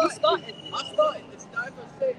started. It's time to say.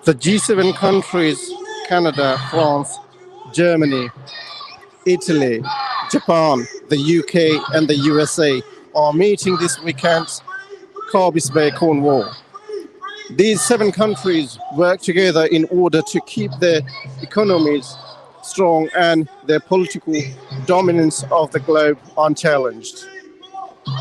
The G7 countries, Canada, France, Germany, Italy, Japan, the UK and the USA are meeting this weekend Carbis Bay, Cornwall. These 7 countries work together in order to keep their economies strong and their political dominance of the globe unchallenged.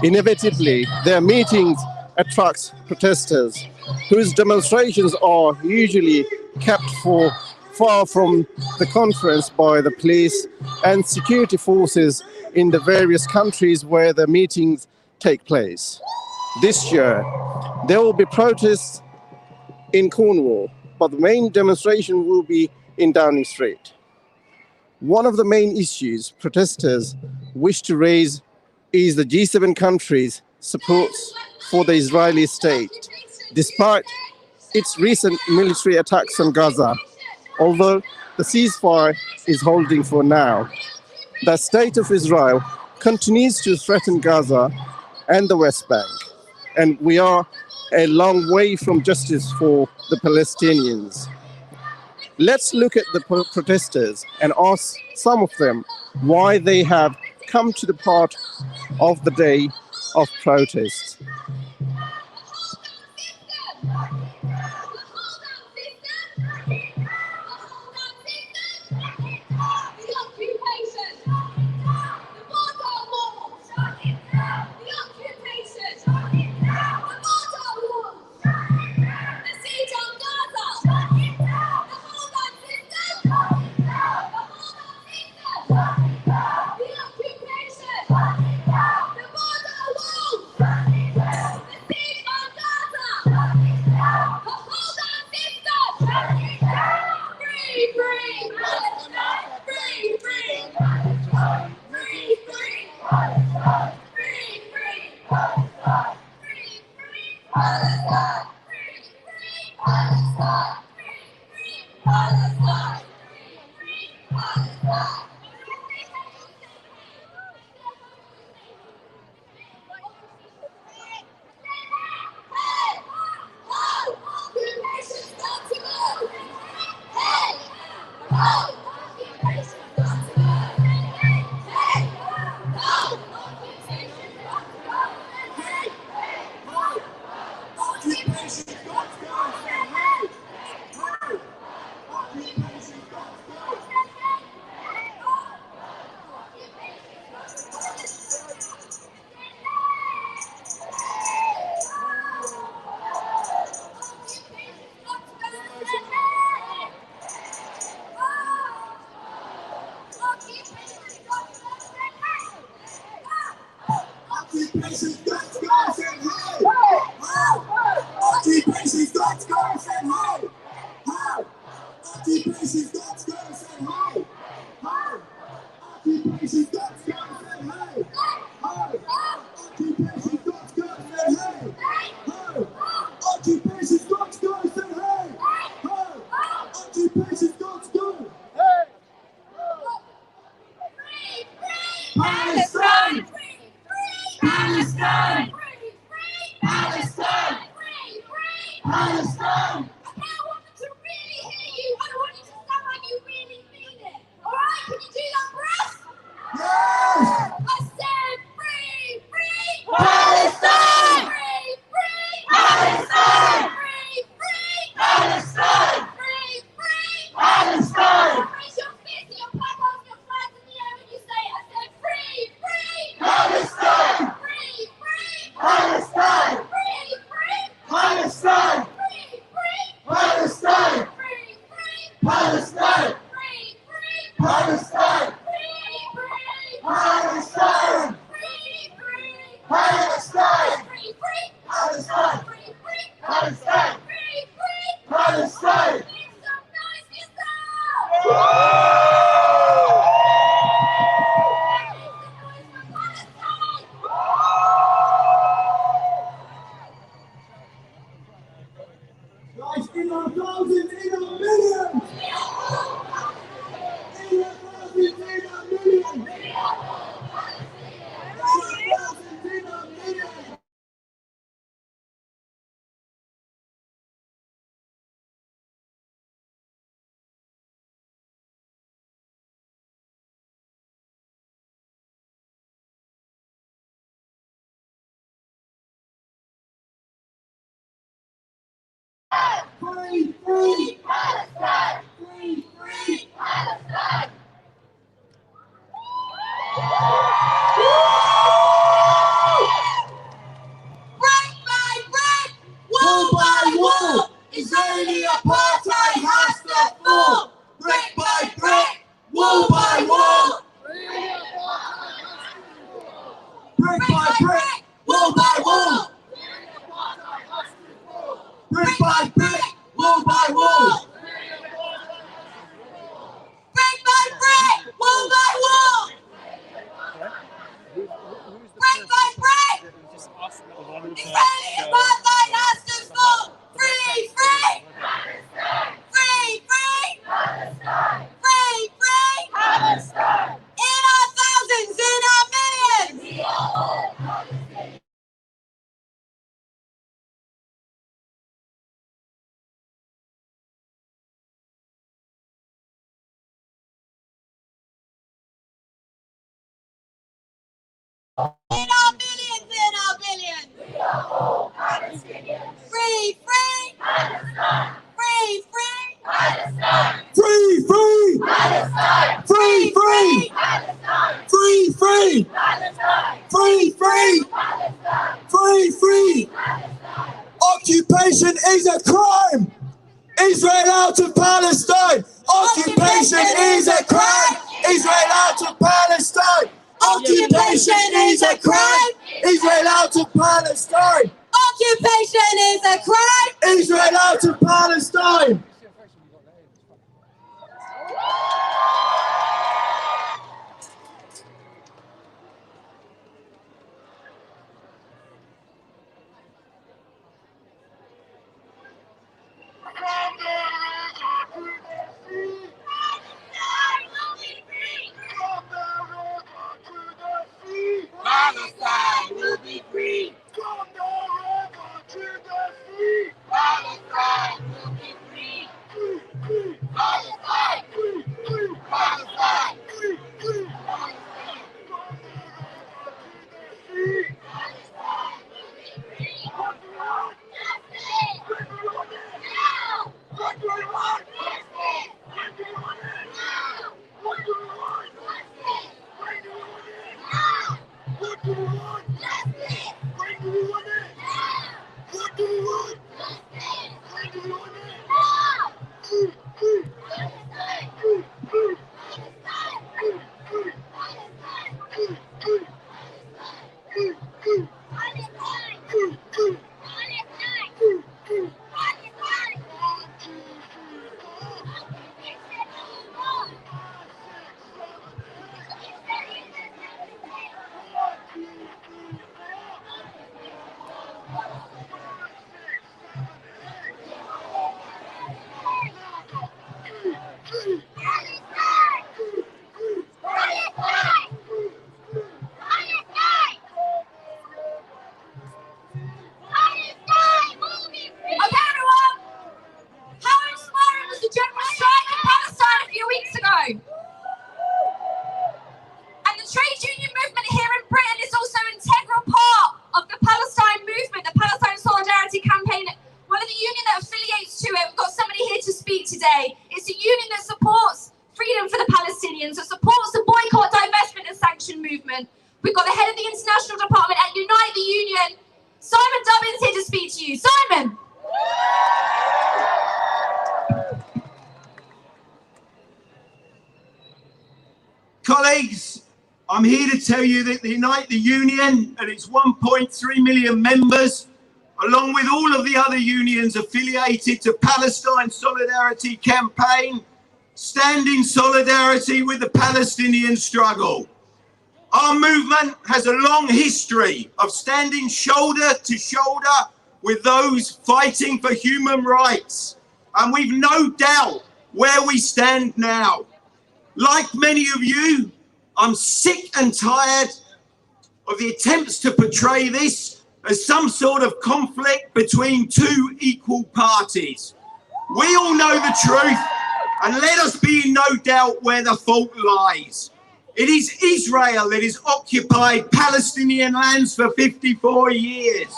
Inevitably, their meetings attract protesters whose demonstrations are usually kept far from the conference by the police and security forces in the various countries where the meetings take place. This year, there will be protests in Cornwall, but the main demonstration will be in Downing Street. One of the main issues protesters wish to raise is the G7 countries' support for the Israeli state, despite its recent military attacks on Gaza. Although the ceasefire is holding for now, the state of Israel continues to threaten Gaza and the West Bank, and we are a long way from justice for the Palestinians. Let's look at the protesters and ask some of them why they have come to the part of the day of protest. Occupation's got to go, say hey! Occupation's got to go, say hey! Occupation's got to go, say hey! Occupation's got to go, say hey! Occupation's got to go, say hey! Occupation's got to go, say hey! Occupation's got to go! Palestine! Palestine! Palestine! Palestine! Okay, I want them to really hear you. I want you to sound like you really mean it. Alright, can you do that for us? Yes! I said free, free! Palestine! Free, free! Palestine! Free, free! Palestine! Free, free! Palestine! Raise your fist and your platforms, your flags in the air when you say it. I said free, free! Palestine! Free, free! Palestine! Free, free! Palestine! Free, free! Palestine! Free, free! Palestine! Free, free! Palestine! Free, free! Palestine! Free, free! Palestine! Free, free! Palestine! Free, free! Palestine! Free, free! Palestine! Make some noise for yourself! Guys, in our thousands, in our millions! In our thousands, in our millions! In our thousands, in our millions! Free, free! Palestine! Free, free! Palestine! Brick by brick, wall by wall, Israeli apartheid has to fall. Brick by brick, wall by wall, Brick by brick! Wall by wall! Brick by brick! Wall by wall! brick by brick, wall by wall, brick by brick, Israeli apartheid has to fall. Free, free, free, free, free, free, in our thousands, in our millions. In our billions, in our billions. Free, free. Free, free. Free, free! Free, free! Free, free! Free, free! Free, free! Occupation is a crime! Israel out of Palestine! Occupation is a crime! Israel out of Palestine! Occupation is a crime! Israel out of Palestine! Occupation is a crime. Israel out of Palestine! Palestine will be free. From the river to the sea! Palestine will be free. union that supports freedom for the Palestinians, that supports the boycott, divestment and sanction movement. We've got the head of the International Department at Unite the Union. Simon Dubbin's here to speak to you. Simon! Colleagues, I'm here to tell you that the Unite the Union and its 1.3 million members, along with all of the other unions affiliated to Palestine Solidarity Campaign, stand in solidarity with the Palestinian struggle. Our movement has a long history of standing shoulder to shoulder with those fighting for human rights, and we've no doubt where we stand now. Like many of you, I'm sick and tired of the attempts to portray this as some sort of conflict between two equal parties. We all know the truth, and let us be in no doubt where the fault lies. It is Israel that has occupied Palestinian lands for 54 years.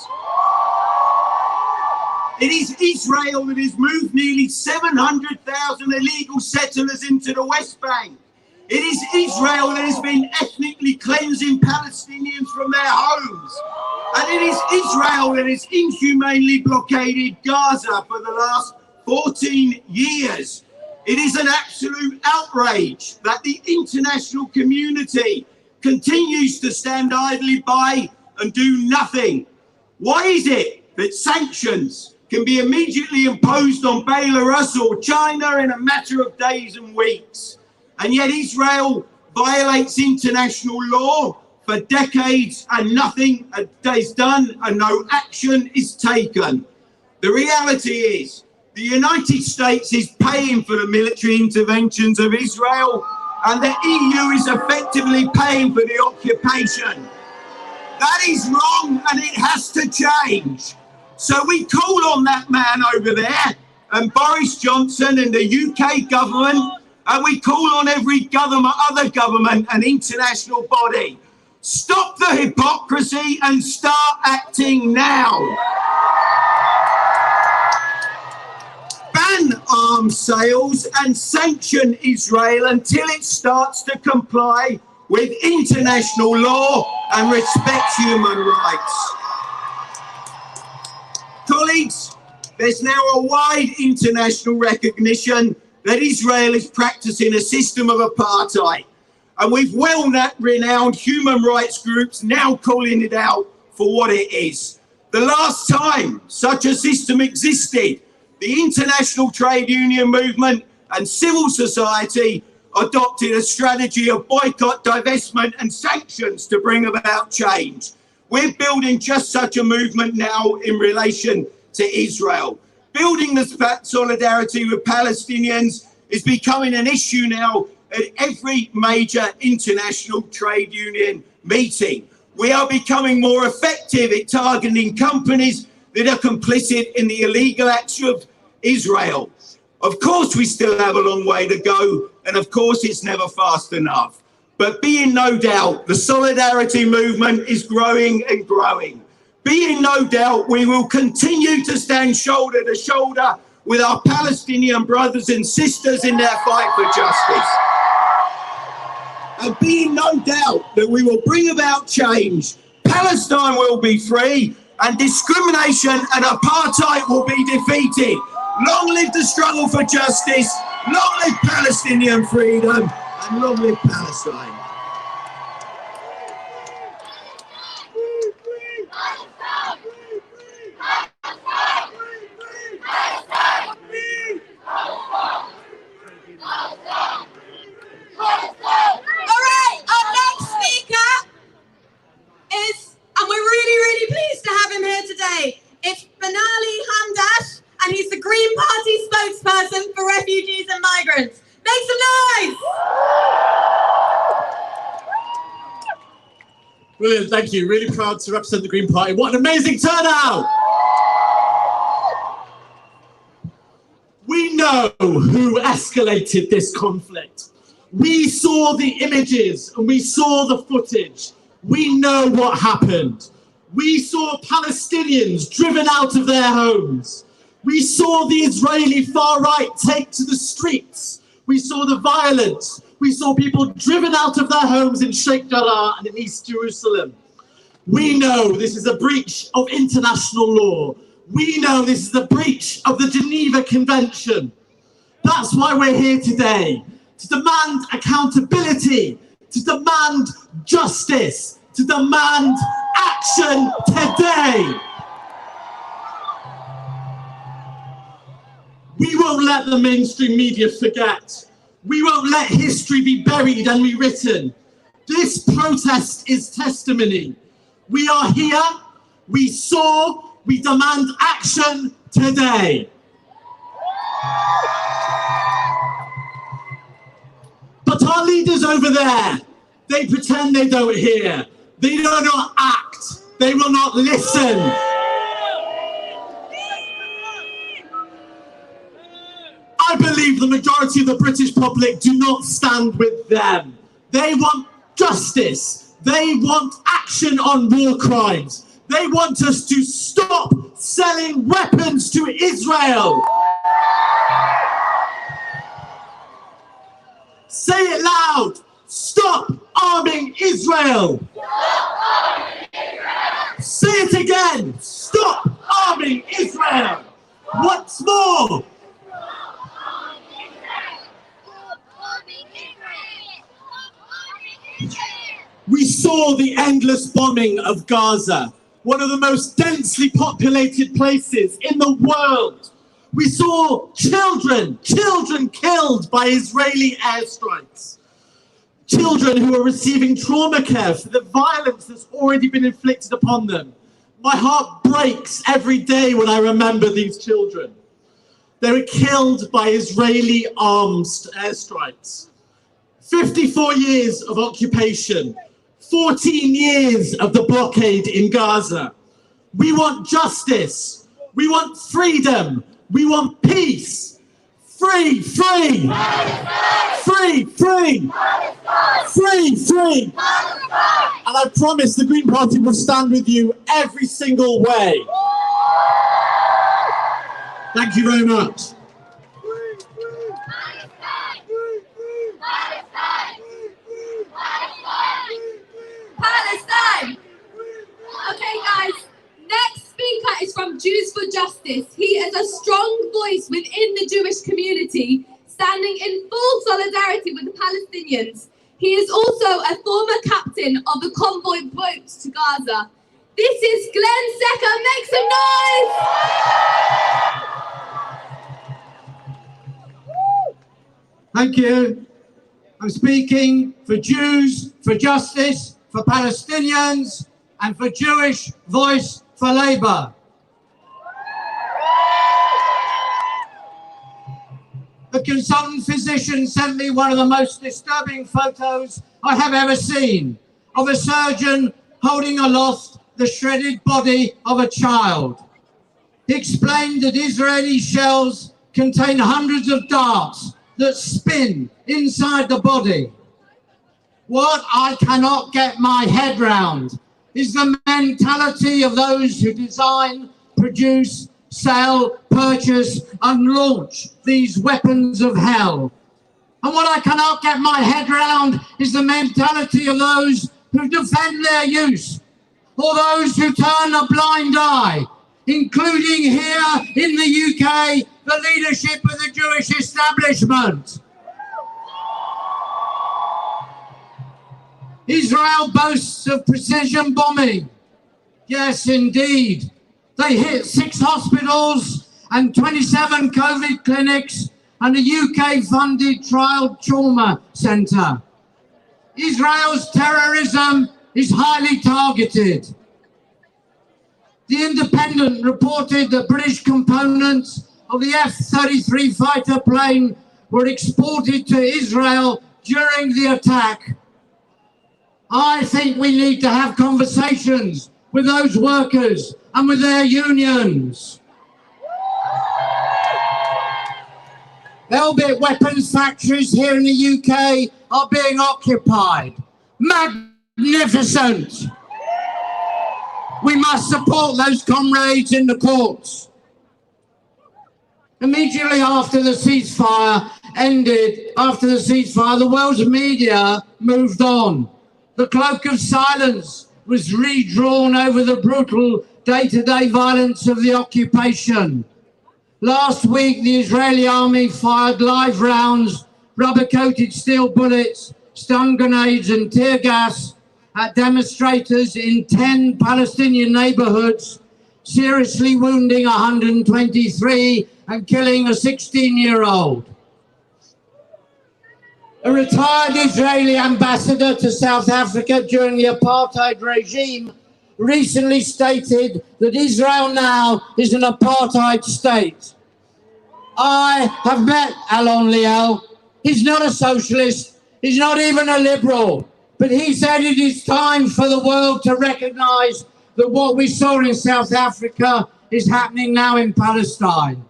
It is Israel that has moved nearly 700,000 illegal settlers into the West Bank. It is Israel that has been ethnically cleansing Palestinians from their homes. And it is Israel that has inhumanely blockaded Gaza for the last 14 years. It is an absolute outrage that the international community continues to stand idly by and do nothing. Why is it that sanctions can be immediately imposed on Belarus or China in a matter of days and weeks, and yet Israel violates international law for decades and nothing is done and no action is taken? The reality is the United States is paying for the military interventions of Israel, and the EU is effectively paying for the occupation. That is wrong, and it has to change. So we call on that man over there and Boris Johnson and the UK government, and we call on every other government and international body. Stop the hypocrisy and start acting now. Ban arms sales and sanction Israel until it starts to comply with international law and respect human rights. Colleagues, there's now a wide international recognition that Israel is practicing a system of apartheid. And we've well-renowned human rights groups now calling it out for what it is. The last time such a system existed, the international trade union movement and civil society adopted a strategy of boycott, divestment and sanctions to bring about change. We're building just such a movement now in relation to Israel. Building the solidarity with Palestinians is becoming an issue now at every major international trade union meeting. We are becoming more effective at targeting companies that are complicit in the illegal acts of Israel. Of course, we still have a long way to go, and of course, it's never fast enough. But be in no doubt, the solidarity movement is growing and growing. Be in no doubt, we will continue to stand shoulder to shoulder with our Palestinian brothers and sisters in their fight for justice. And be in no doubt that we will bring about change. Palestine will be free, and discrimination and apartheid will be defeated. Long live the struggle for justice, long live Palestinian freedom, and long live Palestine. All right, our next speaker is, and we're really pleased to have him here today. It's Benali Hamdash, and he's the Green Party spokesperson for refugees and migrants. Make some noise! Brilliant, thank you. Really proud to represent the Green Party. What an amazing turnout! We know who escalated this conflict. We saw the images and we saw the footage. We know what happened. We saw Palestinians driven out of their homes. We saw the Israeli far right take to the streets. We saw the violence. We saw people driven out of their homes in Sheikh Jarrah and in East Jerusalem. We know this is a breach of international law. We know this is a breach of the Geneva Convention. That's why we're here today, to demand accountability, to demand justice, to demand action today. We won't let the mainstream media forget. We won't let history be buried and rewritten. This protest is testimony. We are here, we saw, we demand action today. But our leaders over there, they pretend they don't hear. They do not act. They will not listen. I believe the majority of the British public do not stand with them. They want justice. They want action on war crimes. They want us to stop selling weapons to Israel. Say it loud. Stop arming Israel. Stop arming Israel. Say it again. Stop arming Israel. Once more. We saw the endless bombing of Gaza, one of the most densely populated places in the world. We saw children killed by Israeli airstrikes. Children who are receiving trauma care for the violence that's already been inflicted upon them. My heart breaks every day when I remember these children. They were killed by Israeli arms airstrikes. 54 years of occupation, 14 years of the blockade in Gaza. We want justice. We want freedom. We want peace. Free, free. Free, free. Free, free. And I promise the Green Party will stand with you every single way. Thank you very much. Palestine! Okay, guys, next speaker is from Jews for Justice. He is a strong voice within the Jewish community, standing in full solidarity with the Palestinians. He is also a former captain of the convoy boat to Gaza. This is Glenn Secker. Make some noise! Thank you. I'm speaking for Jews for Justice, for Palestinians, and for Jewish Voice for Labour. The consultant physician sent me one of the most disturbing photos I have ever seen of a surgeon holding aloft the shredded body of a child. He explained that Israeli shells contain hundreds of darts that spin inside the body. What I cannot get my head round is the mentality of those who design, produce, sell, purchase, and launch these weapons of hell. And what I cannot get my head round is the mentality of those who defend their use, or those who turn a blind eye, including here in the UK, the leadership of the Jewish establishment. Israel boasts of precision bombing. Yes, indeed. They hit 6 hospitals and 27 COVID clinics and a UK-funded trial trauma centre. Israel's terrorism is highly targeted. The Independent reported that British components of the F-33 fighter plane were exported to Israel during the attack. I think we need to have conversations with those workers and with their unions. Elbit weapons factories here in the UK are being occupied. Magnificent! We must support those comrades in the courts. Immediately after the ceasefire ended, the world's media moved on. The cloak of silence was redrawn over the brutal day-to-day violence of the occupation. Last week, the Israeli army fired live rounds, rubber-coated steel bullets, stun grenades and tear gas at demonstrators in 10 Palestinian neighborhoods, seriously wounding 123 and killing a 16-year-old. A retired Israeli ambassador to South Africa during the apartheid regime recently stated that Israel now is an apartheid state. I have met Alon Liel. He's not a socialist. He's not even a liberal. But he said it is time for the world to recognize that what we saw in South Africa is happening now in Palestine.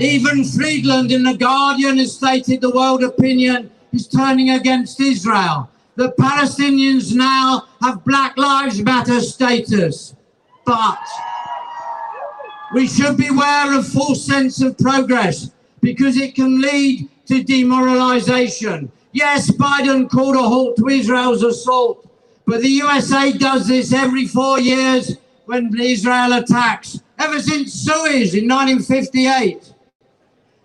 Even Friedland in The Guardian has stated the world opinion is turning against Israel. The Palestinians now have Black Lives Matter status. But we should beware of false sense of progress because it can lead to demoralization. Yes, Biden called a halt to Israel's assault, but the USA does this every 4 years when Israel attacks, ever since Suez in 1958.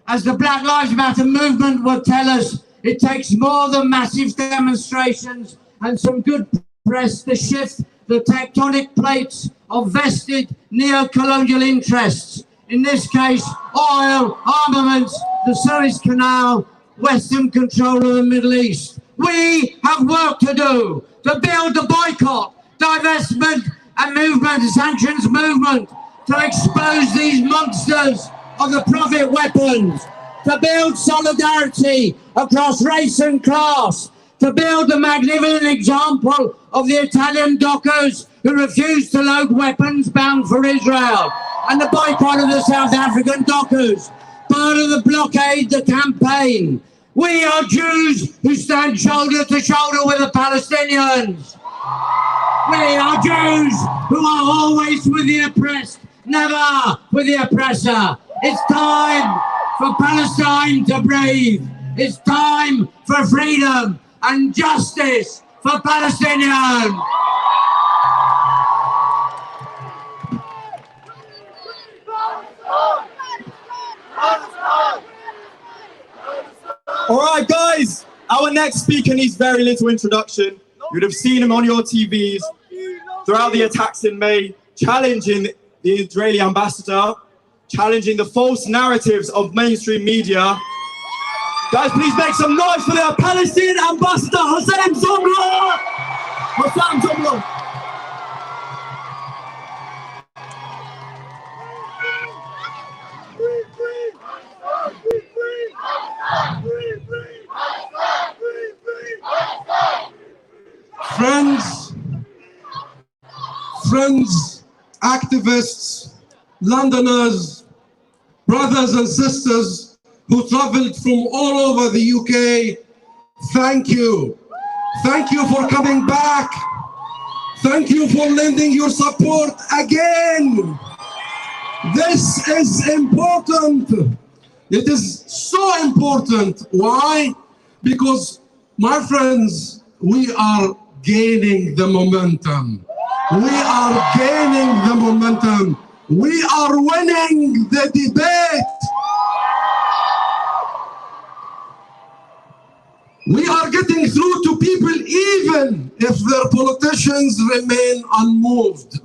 As the Black Lives Matter movement will tell us, it takes more than massive demonstrations and some good press to shift the tectonic plates of vested neo-colonial interests. In this case, oil, armaments, the Suez Canal, Western control of the Middle East. We have work to do to build the boycott, divestment and movement, sanctions movement, to expose these monsters of the profit weapons, to build solidarity across race and class, to build the magnificent example of the Italian dockers who refused to load weapons bound for Israel, and the boycott of the South African dockers, part of the blockade, the campaign. We are Jews who stand shoulder to shoulder with the Palestinians. We are Jews who are always with the oppressed, never with the oppressor. It's time for Palestine to breathe. It's time for freedom and justice for Palestinians. All right, guys, our next speaker needs very little introduction. You'd have seen him on your TVs throughout the attacks in May, challenging the Israeli ambassador, challenging the false narratives of mainstream media. Guys, please make some noise for the Palestinian ambassador, Hossein Zomra! Hossein Zomra! Friends, activists, Londoners, brothers and sisters who traveled from all over the UK, thank you. Thank you for coming back. Thank you for lending your support again. This is important. It is so important. Why? Because, my friends, we are gaining the momentum. We are gaining the momentum. We are winning the debate. We are getting through to people even if their politicians remain unmoved.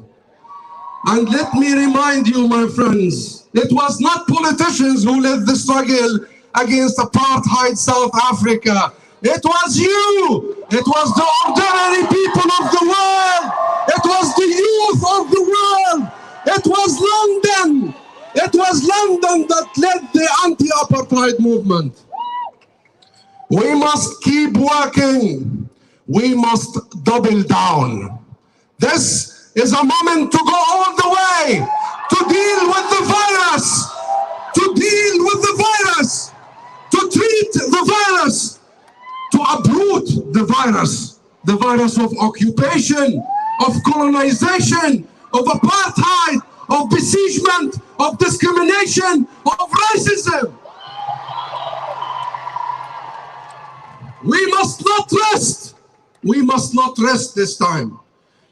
And let me remind you, my friends, it was not politicians who led the struggle against apartheid South Africa. It was you. It was the ordinary people of the world. It was the youth of the world. It was London. It was London that led the anti-apartheid movement. We must keep working. We must double down. This is a moment to go all the way, to deal with the virus, to deal with the virus, to treat the virus, to uproot the virus of occupation, of colonization, of apartheid, of besiegement, of discrimination, of racism. We must not rest. We must not rest this time.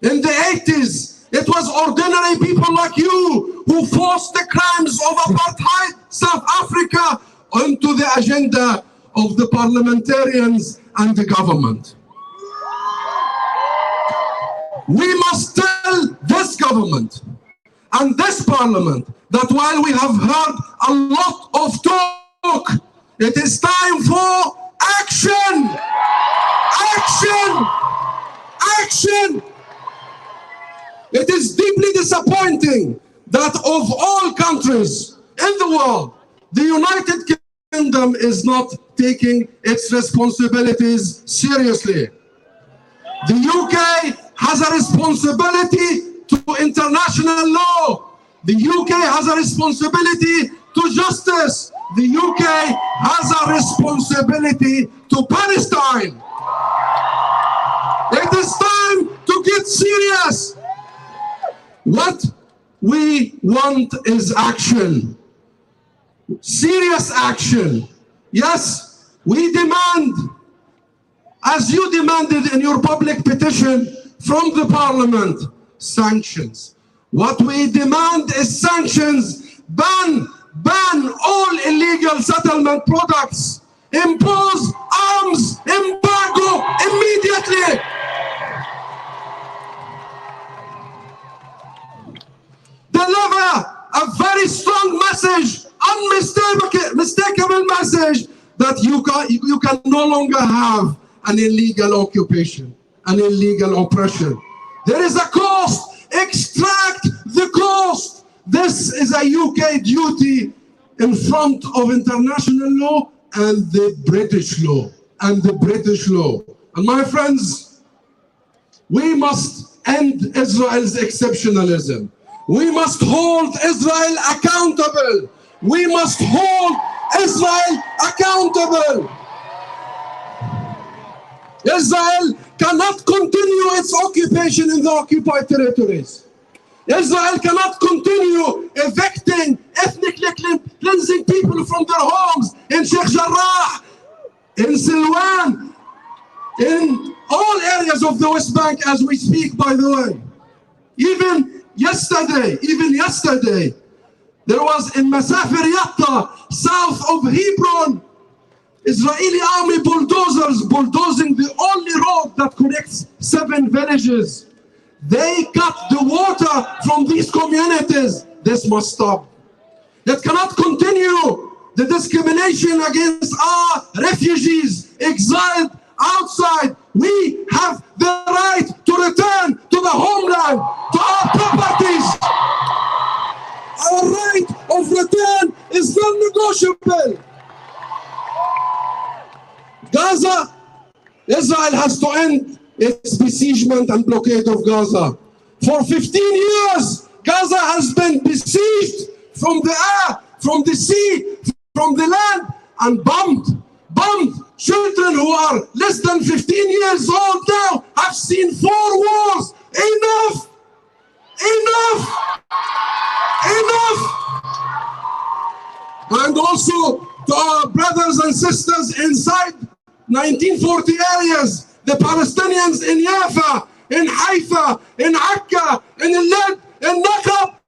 In the 80s, it was ordinary people like you who forced the crimes of apartheid South Africa onto the agenda of the parliamentarians and the government. We must tell this government and this parliament that while we have heard a lot of talk, it is time for action! Action! Action! It is deeply disappointing that of all countries in the world, the United Kingdom is not taking its responsibilities seriously. The UK has a responsibility to international law. The UK has a responsibility to justice. The UK has a responsibility to Palestine. It is time to get serious. What we want is action. Serious action. Yes, we demand, as you demanded in your public petition from the parliament, sanctions. What we demand is sanctions. Ban all illegal settlement products. Impose arms embargo immediately. Deliver a very strong message, unmistakable message, that you can no longer have an illegal occupation, an illegal oppression. There is a cost. Extract the cost. This is a UK duty in front of international law and the British law. And my friends, we must end Israel's exceptionalism. We must hold Israel accountable. We must hold Israel accountable. Israel cannot continue its occupation in the occupied territories. Israel cannot continue evicting, ethnically cleansing people from their homes in Sheikh Jarrah, in Silwan, in all areas of the West Bank as we speak, by the way. Even yesterday, there was in Masafer Yatta, south of Hebron, Israeli army bulldozers bulldozing the only road that connects 7 villages. They cut the water from these communities. This must stop. It cannot continue. The discrimination against our refugees exiled outside. We have the right to return to the homeland, to our properties. Our right of return is non-negotiable. Gaza, Israel has to end its besiegement and blockade of Gaza. For 15 years, Gaza has been besieged from the air, from the sea, from the land, and bombed. Children who are less than 15 years old now have seen 4 wars. Enough! And also to our brothers and sisters inside 1940 areas, the Palestinians in Yafa, in Haifa, in Akka, in Lid, in Nakab,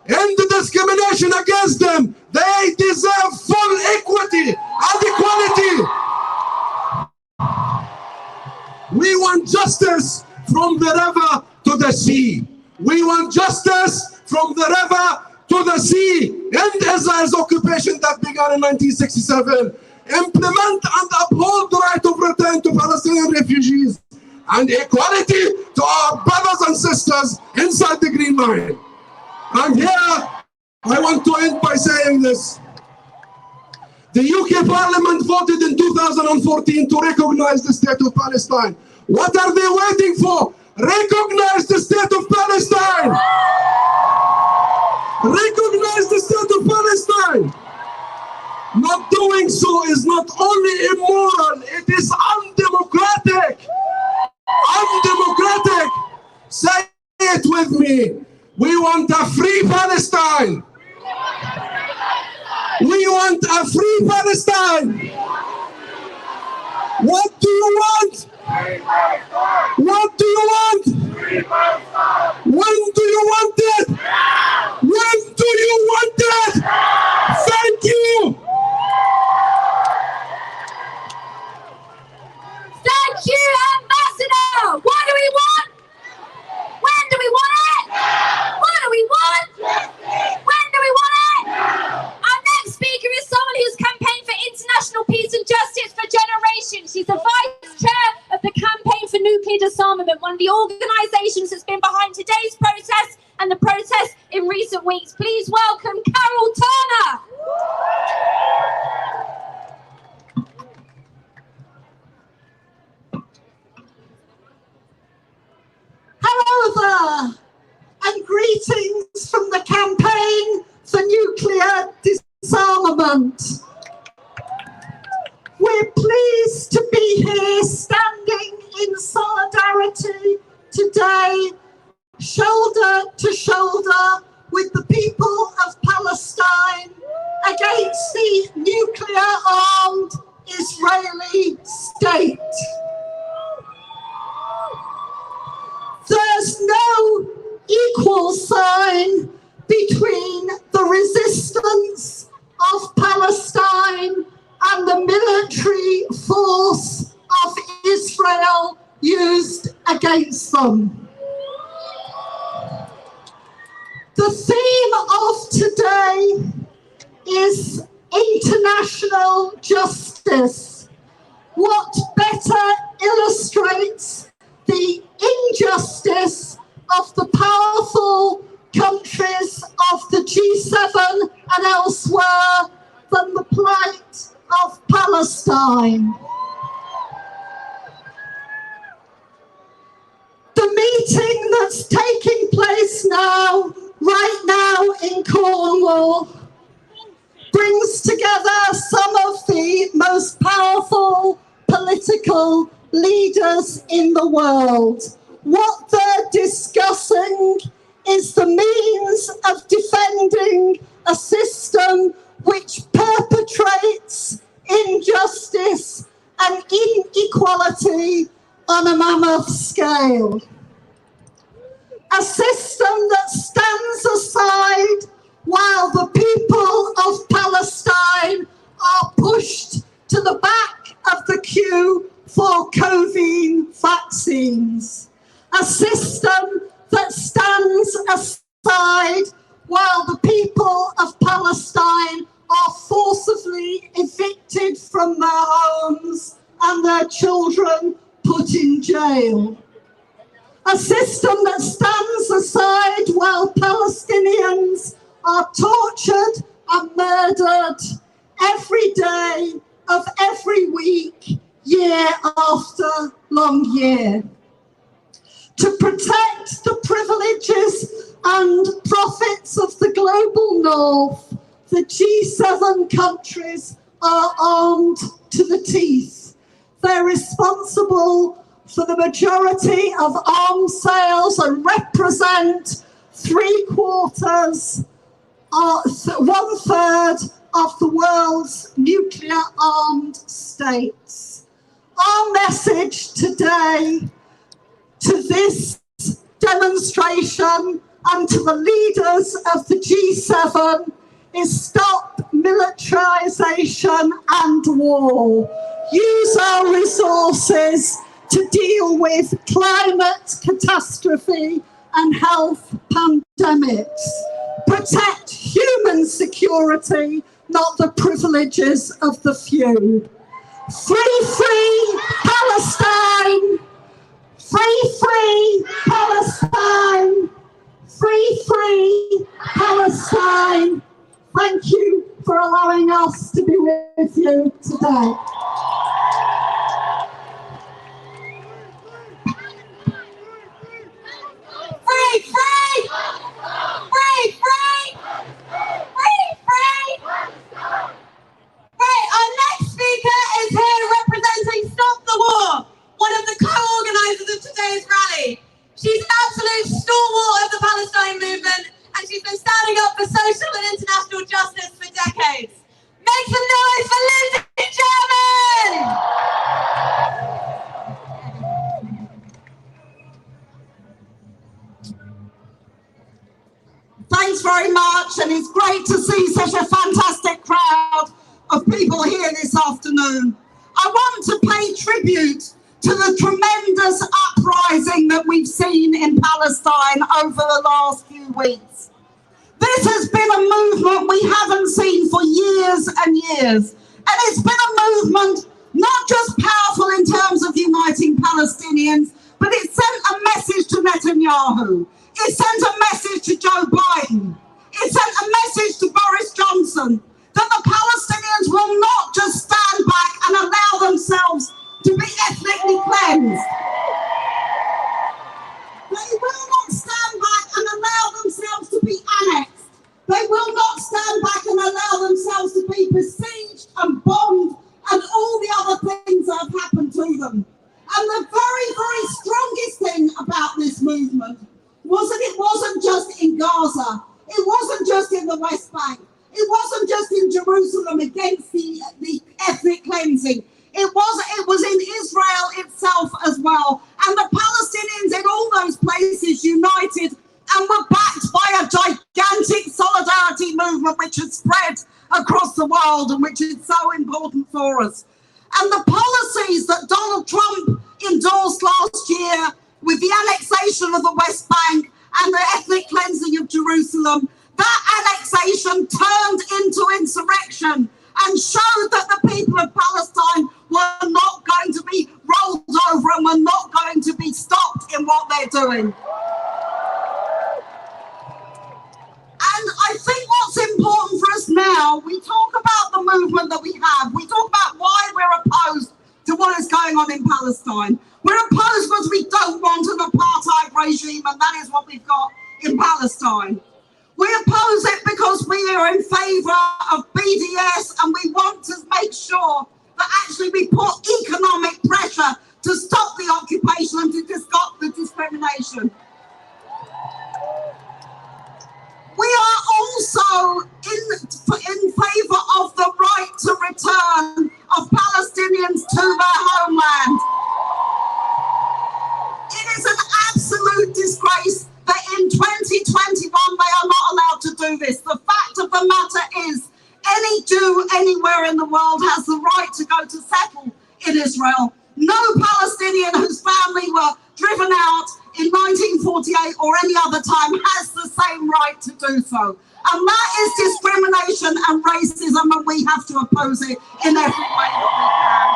and the discrimination against them. They deserve full equity and equality. We want justice from the river to the sea. We want justice from the river to the sea. End Israel's occupation that began in 1967. Implement and uphold the right of return to Palestinian refugees and equality to our brothers and sisters inside the Green Line. And here, I want to end by saying this. The UK Parliament voted in 2014 to recognize the state of Palestine. What are they waiting for? Recognize the state of Palestine! Recognize the state of Palestine! Not doing so is not only immoral, it is undemocratic! Undemocratic! Say it with me. We want a free Palestine. We want a free Palestine. What do you want? What do you want? When do you want it? When do you want it? Thank you. Thank you, Ambassador. What do we want? When do we want it? What do we want? When do we want it? Our next speaker is someone who's campaigned for international peace and justice for generations. She's the vice chair of the Campaign for Nuclear Disarmament, one of the organisations that's been behind today's protest and the protests in recent weeks. Please welcome Carol Turner. Hello there, and greetings from the Campaign for Nuclear Disarmament. We're pleased to be here standing in solidarity today, shoulder to shoulder with the people of Palestine against the nuclear-armed Israeli state. There's no equal sign between the resistance of Palestine and the military force of Israel used against them. The theme of today is international justice. What better illustrates the injustice of the powerful countries of the G7 and elsewhere than the plight of Palestine? The meeting that's taking place right now in Cornwall, brings together some of the most powerful political leaders in the world. What they're discussing is the means of defending a system which perpetrates injustice and inequality on a mammoth scale. A system that stands aside while the people of Palestine are pushed to the back of the queue for COVID vaccines. A system that stands aside while the people of Palestine are forcibly evicted from their homes and their children put in jail. A system that stands aside while Palestinians are tortured and murdered every day of every week, year after long year. To protect the privileges and profits of the global north, the G7 countries are armed to the teeth. They're responsible for the majority of arms sales and represent 1/3 of the world's nuclear-armed states. Our message today to this demonstration and to the leaders of the G7 is stop militarization and war. Use our resources to deal with climate catastrophe and health pandemics. Protect human security, not the privileges of the few. Free Palestine! Free Palestine! Free Palestine! Thank you for allowing us to be with you today. Right, our next speaker is here representing Stop the War, one of the co-organisers of today's rally. She's an absolute stalwart of the Palestine movement, very much, and it's great to see such a fantastic crowd of people here this afternoon. I want to pay tribute to the tremendous uprising that we've seen in Palestine over the last few weeks. This has been a movement we haven't seen for years and years, and it's been a movement not just powerful in terms of uniting Palestinians, but it sent a message to Netanyahu. It sent a message to Joe Biden. It sent a message to Boris Johnson that the Palestinians will not just stand back and allow themselves to be ethnically cleansed. They will not stand back and allow themselves to be annexed. They will not stand back and allow themselves to be besieged and bombed and all the other things that have happened to them. And the very, very strongest thing about this movement was that it wasn't just in Gaza. It wasn't just in the West Bank. It wasn't just in Jerusalem against the ethnic cleansing. It was in Israel itself as well. And the Palestinians in all those places united and were backed by a gigantic solidarity movement which has spread across the world and which is so important for us. And the policies that Donald Trump endorsed last year with the annexation of the West Bank and the ethnic cleansing of Jerusalem, that annexation turned into insurrection and showed that the people of Palestine were not going to be rolled over and were not going to be stopped in what they're doing. And I think what's important for us now, we talk about the movement that we have. We talk about why we're opposed to what is going on in Palestine. We're opposed because we don't want an apartheid regime, and that is what we've got in Palestine. We oppose it because we are in favour of BDS, and we want to make sure that actually we put economic pressure to stop the occupation and to stop the discrimination. We are also in favour of the right to return of Palestinians to their homeland. It is an absolute disgrace that in 2021 they are not allowed to do this. The fact of the matter is, any Jew anywhere in the world has the right to go to settle in Israel. No Palestinian whose family were driven out in 1948 or any other time has the same right to do so. And that is discrimination and racism, and we have to oppose it in every way that we can.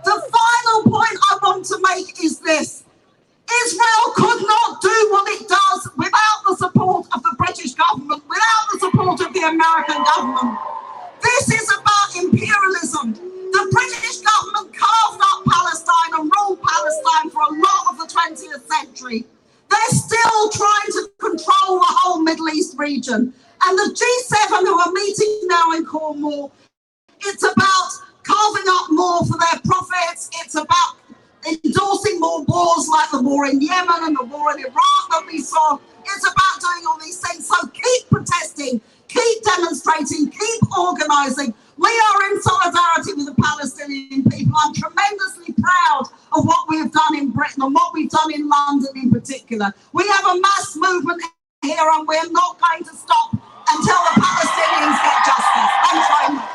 The final point I want to make is this. Israel could not do what it does without the support of the British government, without the support of the American government. This is about imperialism. The British government carved up Palestine and ruled Palestine for a lot of the 20th century. They're still trying to control the whole Middle East region. And the G7 who are meeting now in Cornwall, it's about carving up more for their profits. It's about endorsing more wars like the war in Yemen and the war in Iraq that we saw. It's about doing all these things. So keep protesting, keep demonstrating, keep organising. We are in solidarity with the Palestinian people. I'm tremendously proud of what we have done in Britain and what we've done in London in particular. We have a mass movement here, and we're not going to stop until the Palestinians get justice. Thanks very much.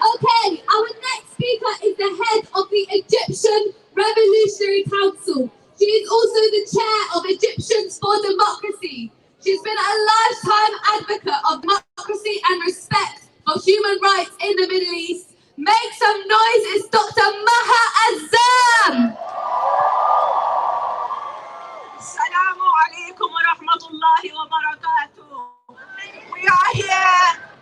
Okay, our next speaker is the head of the Egyptian Revolutionary Council. She is also the chair of Egyptians for Democracy. She's been a lifetime advocate of democracy and respect for human rights in the Middle East. Make some noise, it's Dr. Maha Azzam. Assalamu alaikum wa rahmatullahi wa barakatuh.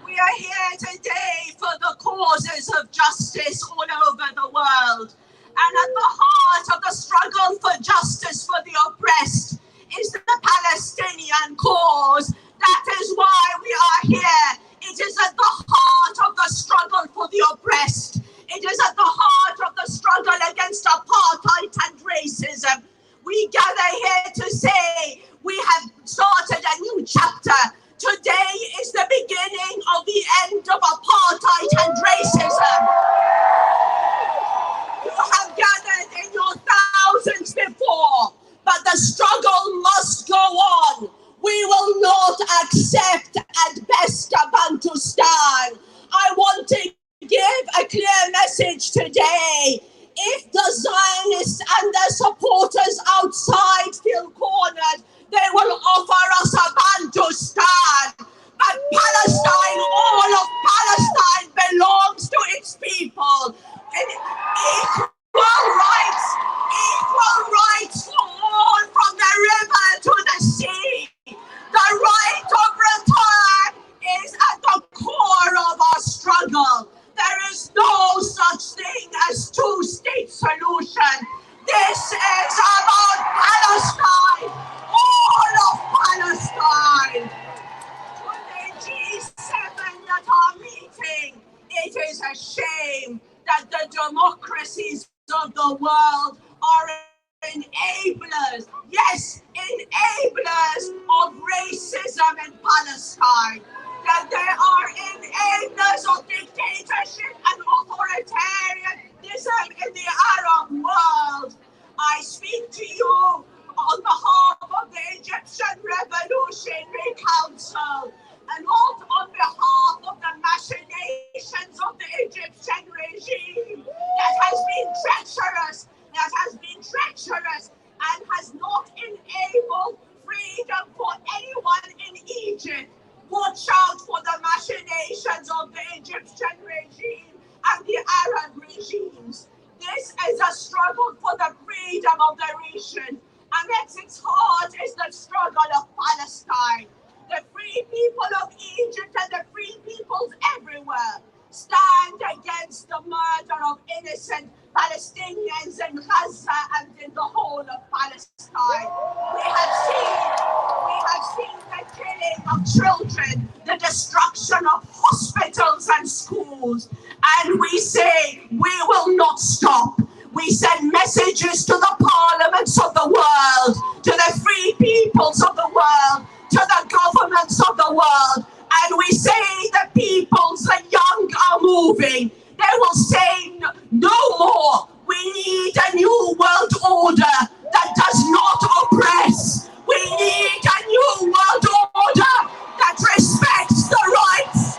We are here today for the causes of justice all over the world. And at the heart of the struggle for justice for the oppressed is the Palestinian cause. That is why we are here. It is at the heart of the struggle for the oppressed. It is at the heart of the struggle against apartheid and racism. We gather here to say we have clear message today. If the Zionists and their supporters outside feel cornered, they will offer us a Bantustan. But Palestine, all of Palestine belongs to its people. And equal rights for all, from the river to the sea. The right of return is at the core of our struggle. There is no such thing as two-state solution. This is about Palestine, all of Palestine. To the G7 that are meeting, it is a shame that the democracies of the world are enablers, yes, enablers of racism in Palestine. That there are enablers of dictatorship and authoritarianism in the Arab world. I speak to you on behalf of the Egyptian Revolutionary Council and also on behalf of the machinations of the Egyptian regime that has been treacherous and has not enabled freedom for anyone in Egypt. Watch out for the machinations of the Egyptian regime and the Arab regimes. This is a struggle for the freedom of the region, and at its heart is the struggle of Palestine. The free people of Egypt and the free peoples everywhere stand against the murder of innocent Palestinians in Gaza and in the whole of Palestine. We have seen the killing of children, the destruction of hospitals and schools, and we say we will not stop. We send messages to the parliaments of the world, to the free peoples of the world, to the governments of the world, and we say the peoples, the young are moving. They will say no more. We need a new world order that does not oppress. We need a new world order that respects the rights,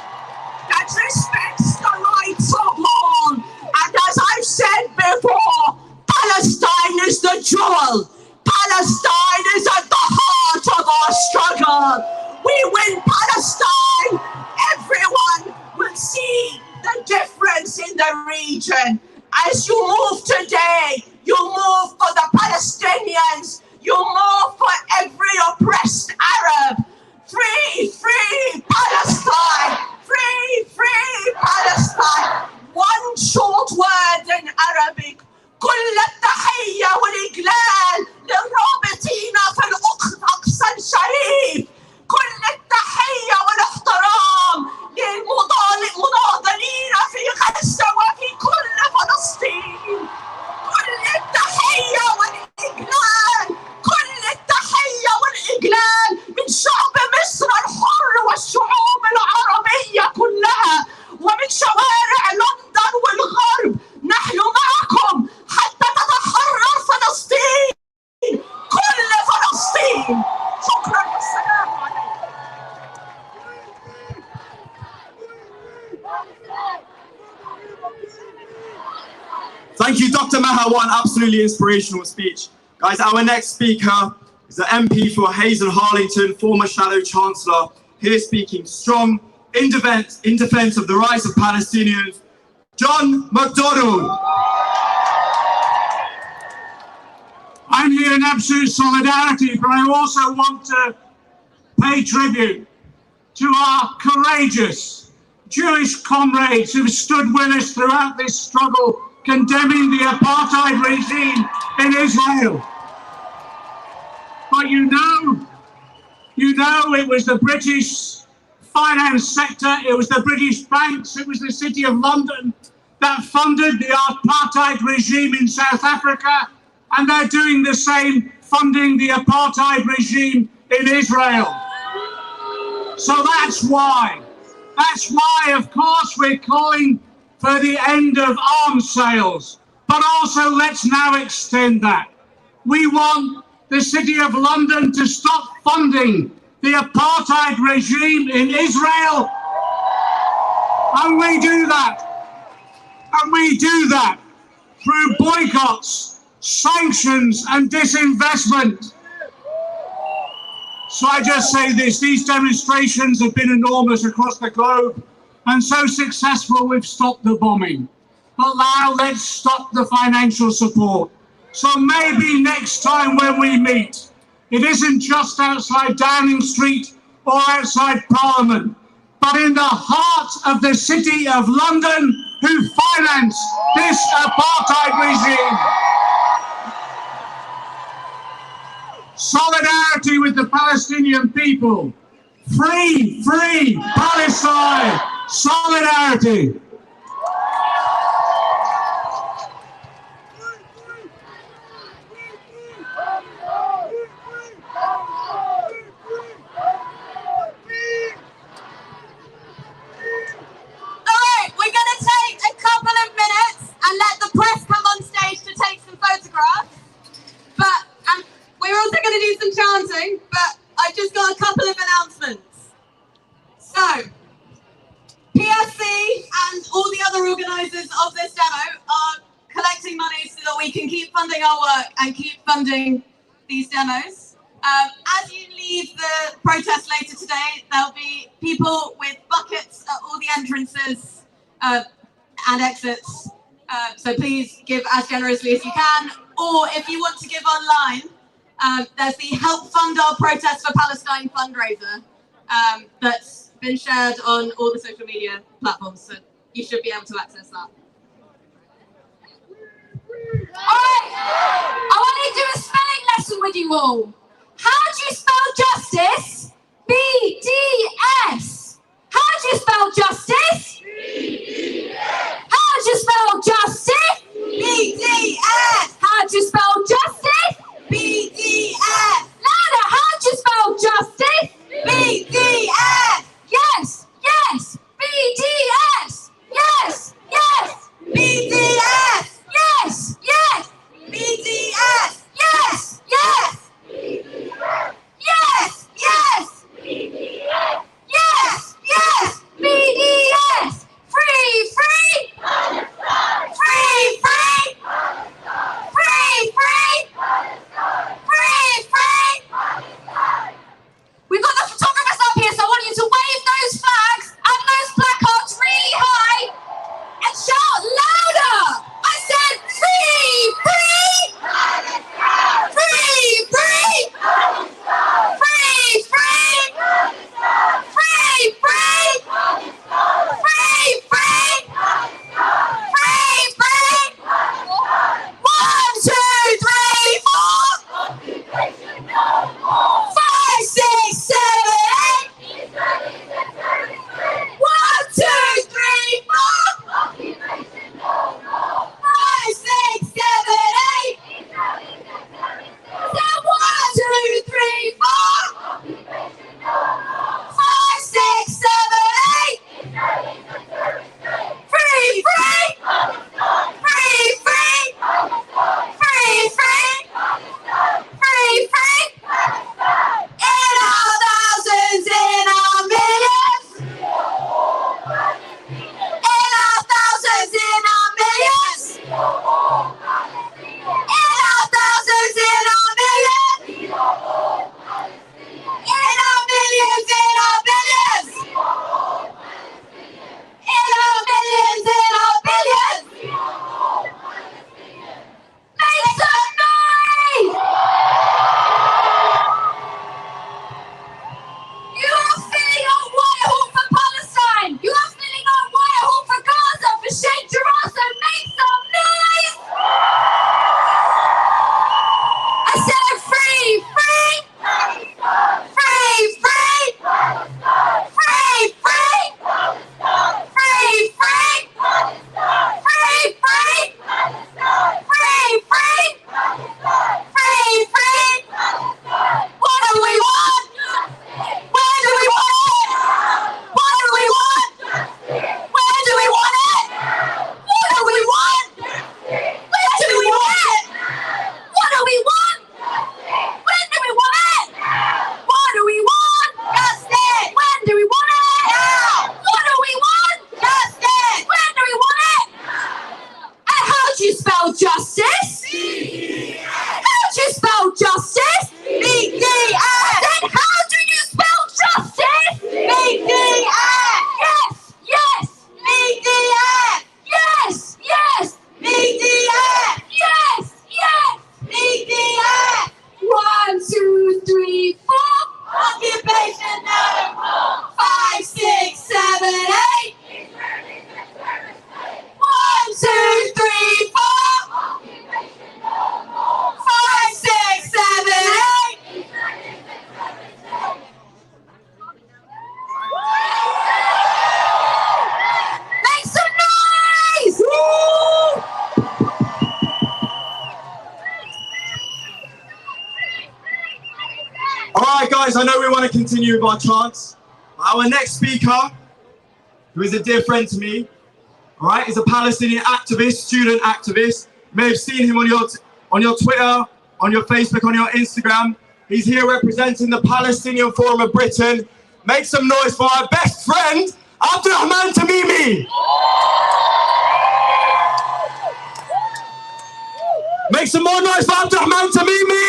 of all. And as I've said before, Palestine is the jewel. Palestine is at the heart of our struggle. We win Palestine, everyone will see the difference in the region. As you move today, you move for the Palestinians, you move for every oppressed Arab. Free, free Palestine! Free, free Palestine! One short word in Arabic. كل التحية والإجلال للرابطين في الأقصى الشريف. كل التحية والاحترام للمناضلين في غزة وفي كل فلسطين. كل التحية والإجلال، كل التحية والإجلال من شعب مصر الحر والشعوب العربية كلها ومن شوارع لندن والغرب. نحن معكم حتى تتحرر فلسطين، كل فلسطين. شكرا والسلام عليكم. Thank you, Dr. Mahawan. Absolutely inspirational speech. Guys, our next speaker is the MP for Hayes and Harlington, former Shadow Chancellor, here speaking strong in defense of the rights of Palestinians, John McDonnell. I'm here in absolute solidarity, but I also want to pay tribute to our courageous Jewish comrades who've stood with us throughout this struggle, condemning the apartheid regime in Israel. But you know, it was the British finance sector, it was the British banks, it was the City of London that funded the apartheid regime in South Africa, and they're doing the same, funding the apartheid regime in Israel. So that's why, of course, we're calling for the end of arms sales, but also let's now extend that. We want the City of London to stop funding the apartheid regime in Israel. And we do that And we do that through boycotts, sanctions, and disinvestment. So I just say this, these demonstrations have been enormous across the globe and so successful we've stopped the bombing. But now let's stop the financial support. So maybe next time when we meet, it isn't just outside Downing Street or outside Parliament, but in the heart of the city of London, who finance this apartheid regime. Solidarity with the Palestinian people. Free, free Palestine. Solidarity. But I've just got a couple of announcements. So, PFC and all the other organisers of this demo are collecting money so that we can keep funding our work and keep funding these demos. As you leave the protest later today, there'll be people with buckets at all the entrances and exits. So please give as generously as you can, or if you want to give online, there's the Help Fund Our Protest for Palestine fundraiser that's been shared on all the social media platforms, so you should be able to access that. Alright, I want to do a spelling lesson with you all. How do you spell justice? B-D-S. How do you spell justice? B-D-S. How do you spell justice? B-D-S. How do you spell justice? B-D-S. Louder, how do you spell justice? B-D-S. Yes, yes, B-D-S. Yes, yes, B-D-S. Yes, yes, B-D-S. Yes, yes, B-D-S. Yes, yes, B-D-S. Yes, yes, B-D-S. Free spell justice? How do you spell justice? B-D-S. Then how do you spell justice? B-D-S. Yes, yes. B-D-S. Yes, yes. B-D-S. Yes, yes. B-D-S. 1, 2, 3, 4. Occupation no more. 5, 6, 7, 8. 1, 2, 3, 4. 5, 6, 7, 8. Make some noise! Woo! All right, guys, I know we want to continue with our chants. Our next speaker, who is a dear friend to me, all right, is a Palestinian activist, student activist. You may have seen him on your Twitter, on your Facebook, on your Instagram. He's here representing the Palestinian Forum of Britain. Make some noise for our best friend, Abdurrahman Tamimi. Make some more noise for Abdurrahman Tamimi.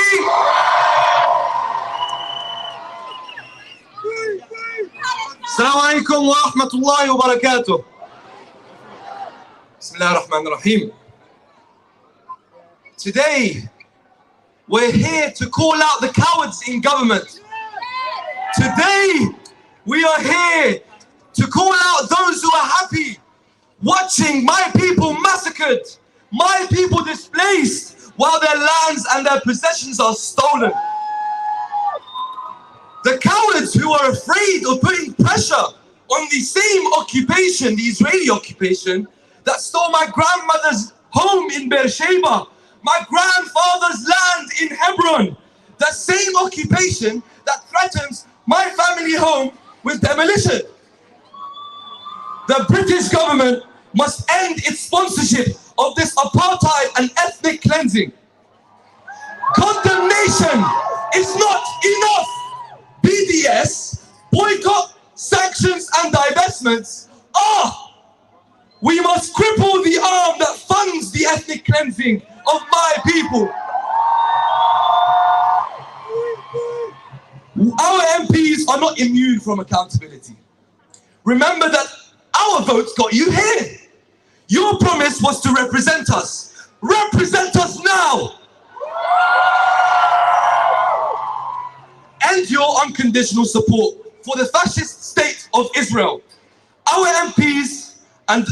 السلام عليكم ورحمة الله وبركاته. بسم الله الرحمن الرحيم. Today, we're here to call out the cowards in government. Today, we are here to call out those who are happy watching my people massacred, my people displaced, while their lands and their possessions are stolen. The cowards who are afraid of putting pressure on the same occupation, the Israeli occupation, that stole my grandmother's home in Beersheba, my grandfather's land in Hebron, the same occupation that threatens my family home with demolition. The British government must end its sponsorship of this apartheid and ethnic cleansing. Condemnation is not enough. BDS, boycott, sanctions and divestments are. We must cripple the arm that funds the ethnic cleansing of my people. Our MPs are not immune from accountability. Remember that our votes got you here. Your promise was to represent us. Represent us now. End your unconditional support for the fascist state of Israel. Our MPs and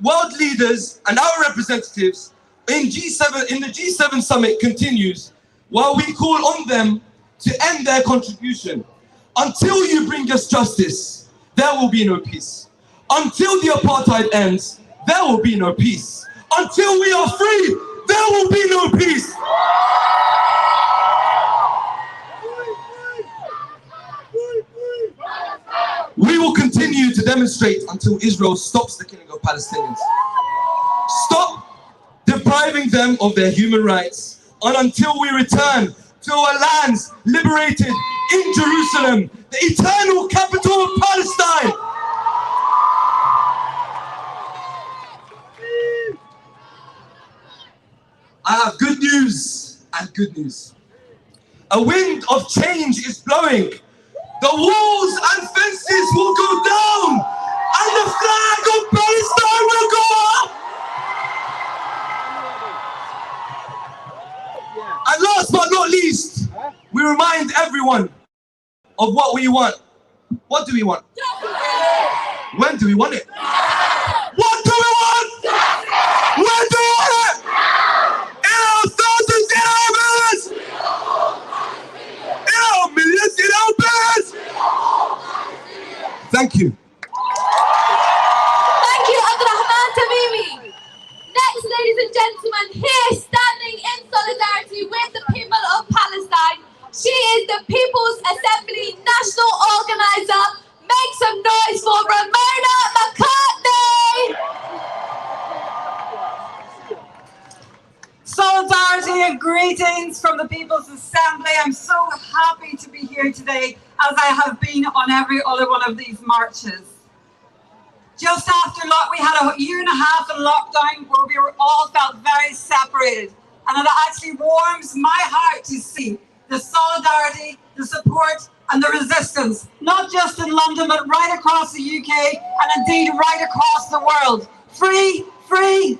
world leaders and our representatives in the G7 summit continues while we call on them to end their contribution. Until you bring us justice, there will be no peace. Until the apartheid ends, there will be no peace. Until we are free, there will be no peace. We will continue to demonstrate until Israel stops the killing of Palestinians. Stop depriving them of their human rights, and until we return to our lands liberated in Jerusalem, the eternal capital of Palestine. I have good news and good news. A wind of change is blowing. The walls and fences will go down, and the flag of Palestine will go up. And last but not least, we remind everyone of what we want. What do we want? When do we want it? What do we want? When do we want it? In our thousands, in our millions, in our millions, in our billions. Thank you. Thank you, Abdurrahman Tamimi. Next, ladies and gentlemen, here standing in solidarity with the people of Palestine, she is the People's Assembly National Organizer. Make some noise for Ramona McCartney. Solidarity and greetings from the People's Assembly. I'm so happy to be here today, as I have been on every other one of these marches. Just after we had a year and a half in lockdown where we were all felt very separated. And it actually warms my heart to see the solidarity, the support and the resistance, not just in London, but right across the UK and indeed right across the world. Free, free.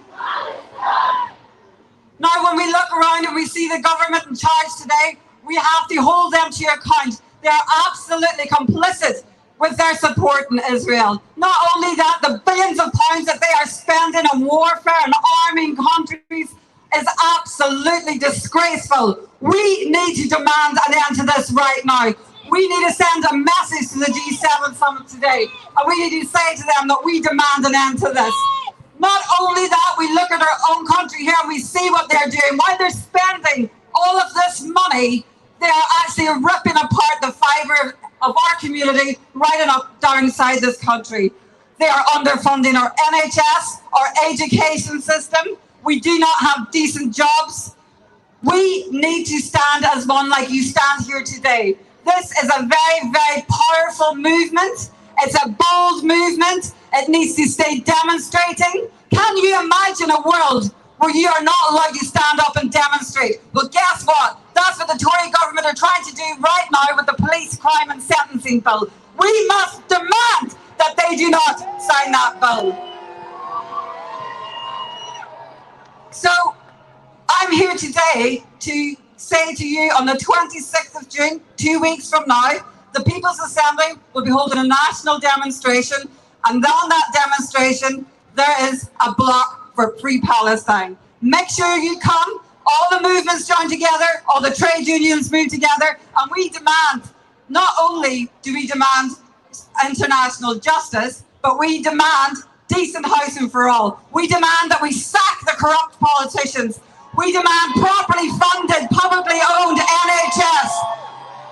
Now, when we look around and we see the government in charge today, we have to hold them to account. They are absolutely complicit with their support in Israel. Not only that, the billions of pounds that they are spending on warfare and arming countries is absolutely disgraceful. We need to demand an end to this right now. We need to send a message to the G7 summit today, and we need to say to them that we demand an end to this. Not only that, we look at our own country here and we see what they're doing. While they're spending all of this money, they are actually ripping apart the fibre of our community right enough down inside this country. They are underfunding our NHS, our education system. We do not have decent jobs. We need to stand as one like you stand here today. This is a very, very powerful movement. It's a bold movement. It needs to stay demonstrating. Can you imagine a world where you are not allowed to stand up and demonstrate? Well, guess what? That's what the Tory government are trying to do right now with the police crime and sentencing bill. We must demand that they do not sign that bill. So I'm here today to say to you on the 26th of June, 2 weeks from now, the People's Assembly will be holding a national demonstration, and on that demonstration there is a block for Free Palestine. Make sure you come, all the movements join together, all the trade unions move together, and we demand, not only do we demand international justice, but we demand decent housing for all. We demand that we sack the corrupt politicians. We demand properly funded, publicly owned NHS.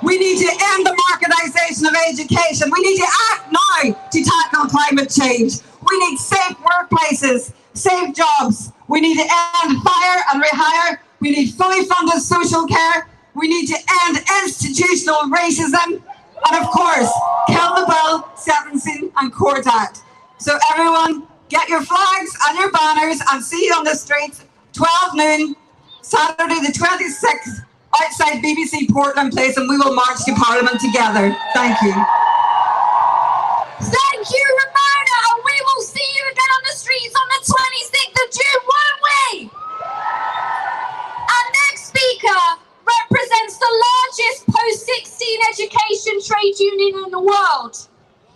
We need to end the marketisation of education. We need to act now to tackle climate change. We need safe workplaces, safe jobs. We need to end fire and rehire. We need fully funded social care. We need to end institutional racism. And of course, kill the bill, sentencing and court act. So everyone, get your flags and your banners and see you on the streets, 12 noon, Saturday the 26th, outside BBC Portland Place, and we will march to Parliament together. Thank you. Thank you, Ramona, and we will see you again on the streets on the 26th of June, won't we? Our next speaker represents the largest post-16 education trade union in the world.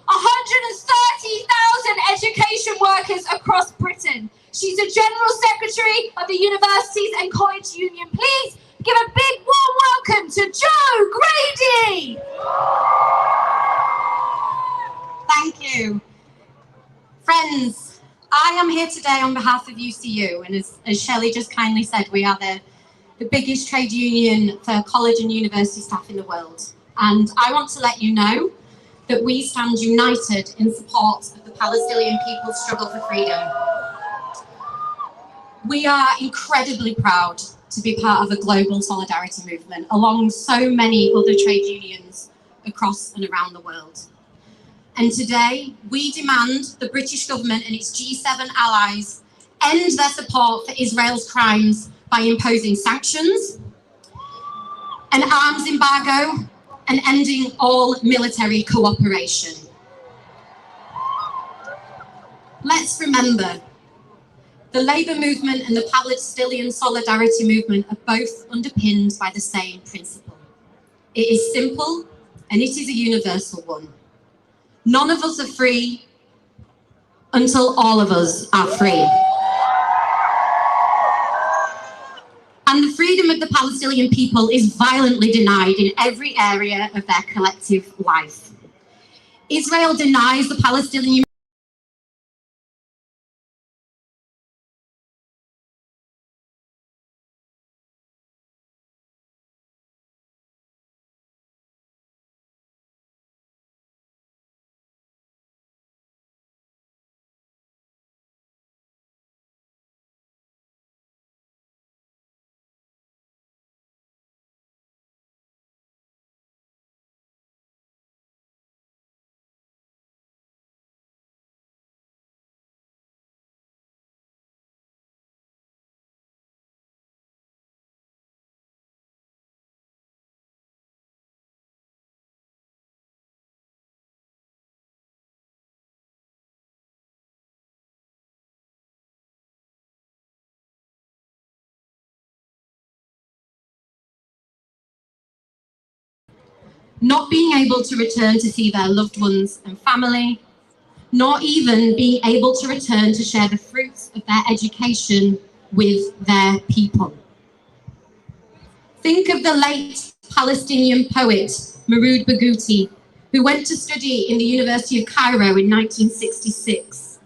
130,000 education workers across Britain. She's a General Secretary of the Universities and College Union. Please give a big warm welcome to Jo Grady. Thank you. Friends, I am here today on behalf of UCU, and as Shelley just kindly said, we are the biggest trade union for college and university staff in the world. And I want to let you know that we stand united in support of the Palestinian people's struggle for freedom. We are incredibly proud to be part of a global solidarity movement along so many other trade unions across and around the world. And today, we demand the British government and its G7 allies end their support for Israel's crimes by imposing sanctions, an arms embargo, and ending all military cooperation. Let's remember, the Labour movement and the Palestinian solidarity movement are both underpinned by the same principle. It is simple and it is a universal one. None of us are free until all of us are free. And the freedom of the Palestinian people is violently denied in every area of their collective life. Israel denies the Palestinian not being able to return to see their loved ones and family, nor even being able to return to share the fruits of their education with their people. Think of the late Palestinian poet Mahmoud Barghouti, who went to study in the University of Cairo in 1966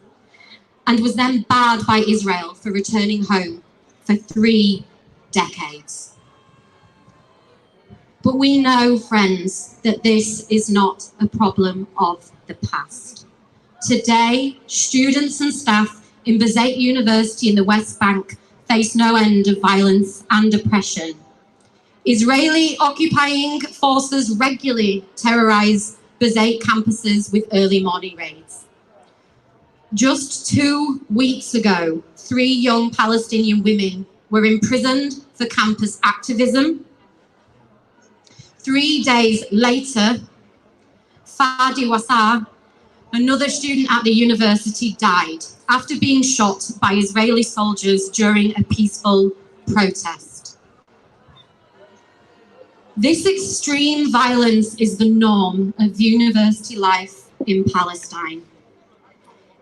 and was then barred by Israel for returning home for 3 decades. But we know, friends, that this is not a problem of the past. Today, students and staff in Birzeit University in the West Bank face no end of violence and oppression. Israeli occupying forces regularly terrorize Birzeit campuses with early morning raids. Just 2 weeks ago, 3 young Palestinian women were imprisoned for campus activism. 3 days later, Fadi Wassa, another student at the university, died after being shot by Israeli soldiers during a peaceful protest. This extreme violence is the norm of university life in Palestine.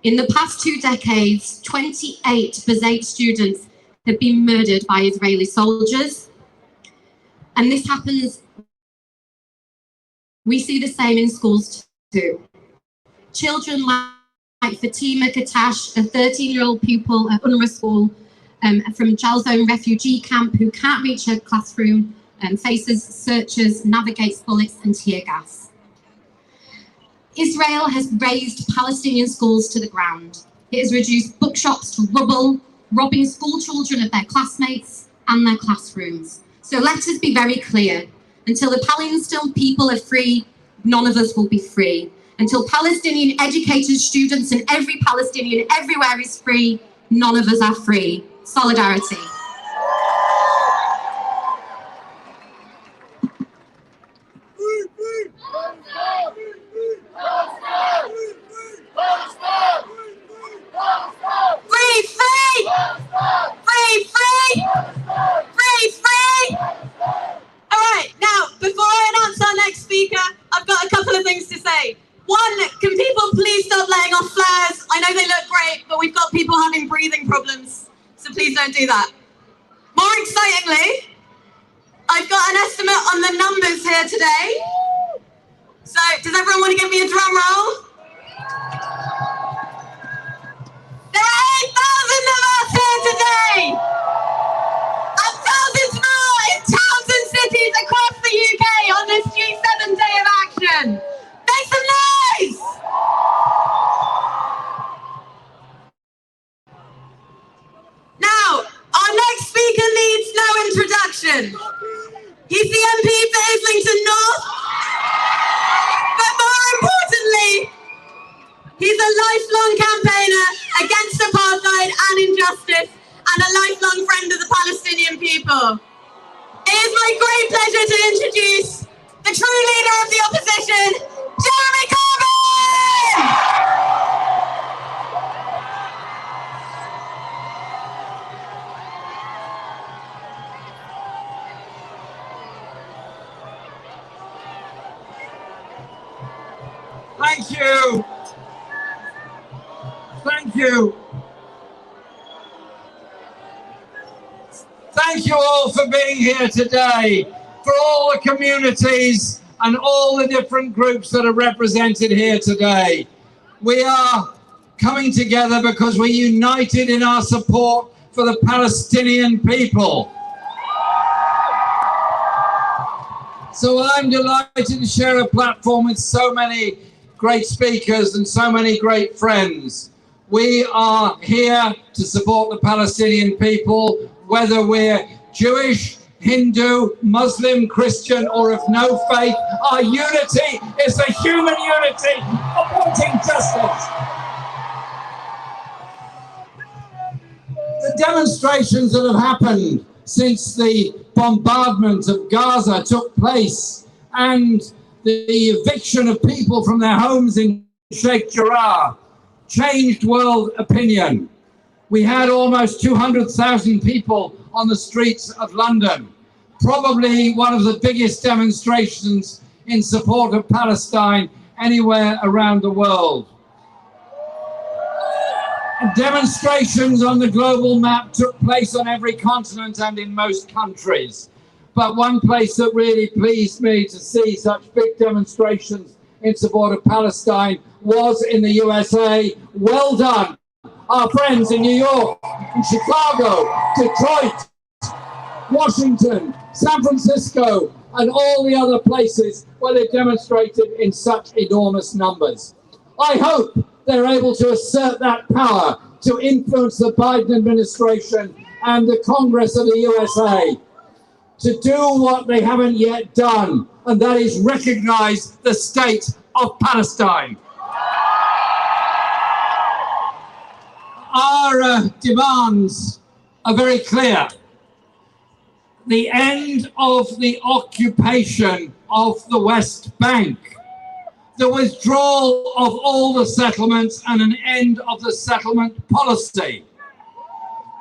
In the past 2 decades, 28 Birzeit students have been murdered by Israeli soldiers. And this happens, we see the same in schools too. Children like Fatima Katash, a 13-year-old pupil at UNRWA school from Jalzone refugee camp who can't reach her classroom and faces searchers, navigates bullets and tear gas. Israel has razed Palestinian schools to the ground. It has reduced bookshops to rubble, robbing school children of their classmates and their classrooms. So let us be very clear. Until the Palestinian people are free, none of us will be free. Until Palestinian educated students and every Palestinian everywhere is free, none of us are free. Solidarity. Free, free! Free, free! Free, free! All right, now, before I announce our next speaker, I've got a couple of things to say. One, can people please stop letting off flares? I know they look great, but we've got people having breathing problems, so please don't do that. More excitingly, I've got an estimate on the numbers here today. So, does everyone want to give me a drum roll? There are 8,000 of us here today! And thousands more in towns and cities across the UK on this G7 Day of Action. Make some noise! Now, our next speaker needs no introduction. He's the MP for Islington North, but more importantly, he's a lifelong campaigner against apartheid and injustice and a lifelong friend of the Palestinian people. It is my great pleasure to introduce the true leader of the opposition, Jeremy Corbyn! Thank you. Thank you. Thank you all for being here today, for all the communities and all the different groups that are represented here today. We are coming together because we're united in our support for the Palestinian people. So I'm delighted to share a platform with so many great speakers and so many great friends. We are here to support the Palestinian people, whether we're Jewish, Hindu, Muslim, Christian, or of no faith. Our unity is the human unity of wanting justice. The demonstrations that have happened since the bombardment of Gaza took place and the eviction of people from their homes in Sheikh Jarrah changed world opinion. We had almost 200,000 people on the streets of London, probably one of the biggest demonstrations in support of Palestine anywhere around the world. Demonstrations on the global map took place on every continent and in most countries. But one place that really pleased me to see such big demonstrations in support of Palestine was in the USA. Well done, our friends in New York, in Chicago, Detroit, Washington, San Francisco, and all the other places where they demonstrated in such enormous numbers. I hope they're able to assert that power to influence the Biden administration and the Congress of the USA to do what they haven't yet done, and that is recognize the state of Palestine. Our demands are very clear. The end of the occupation of the West Bank, the withdrawal of all the settlements and an end of the settlement policy,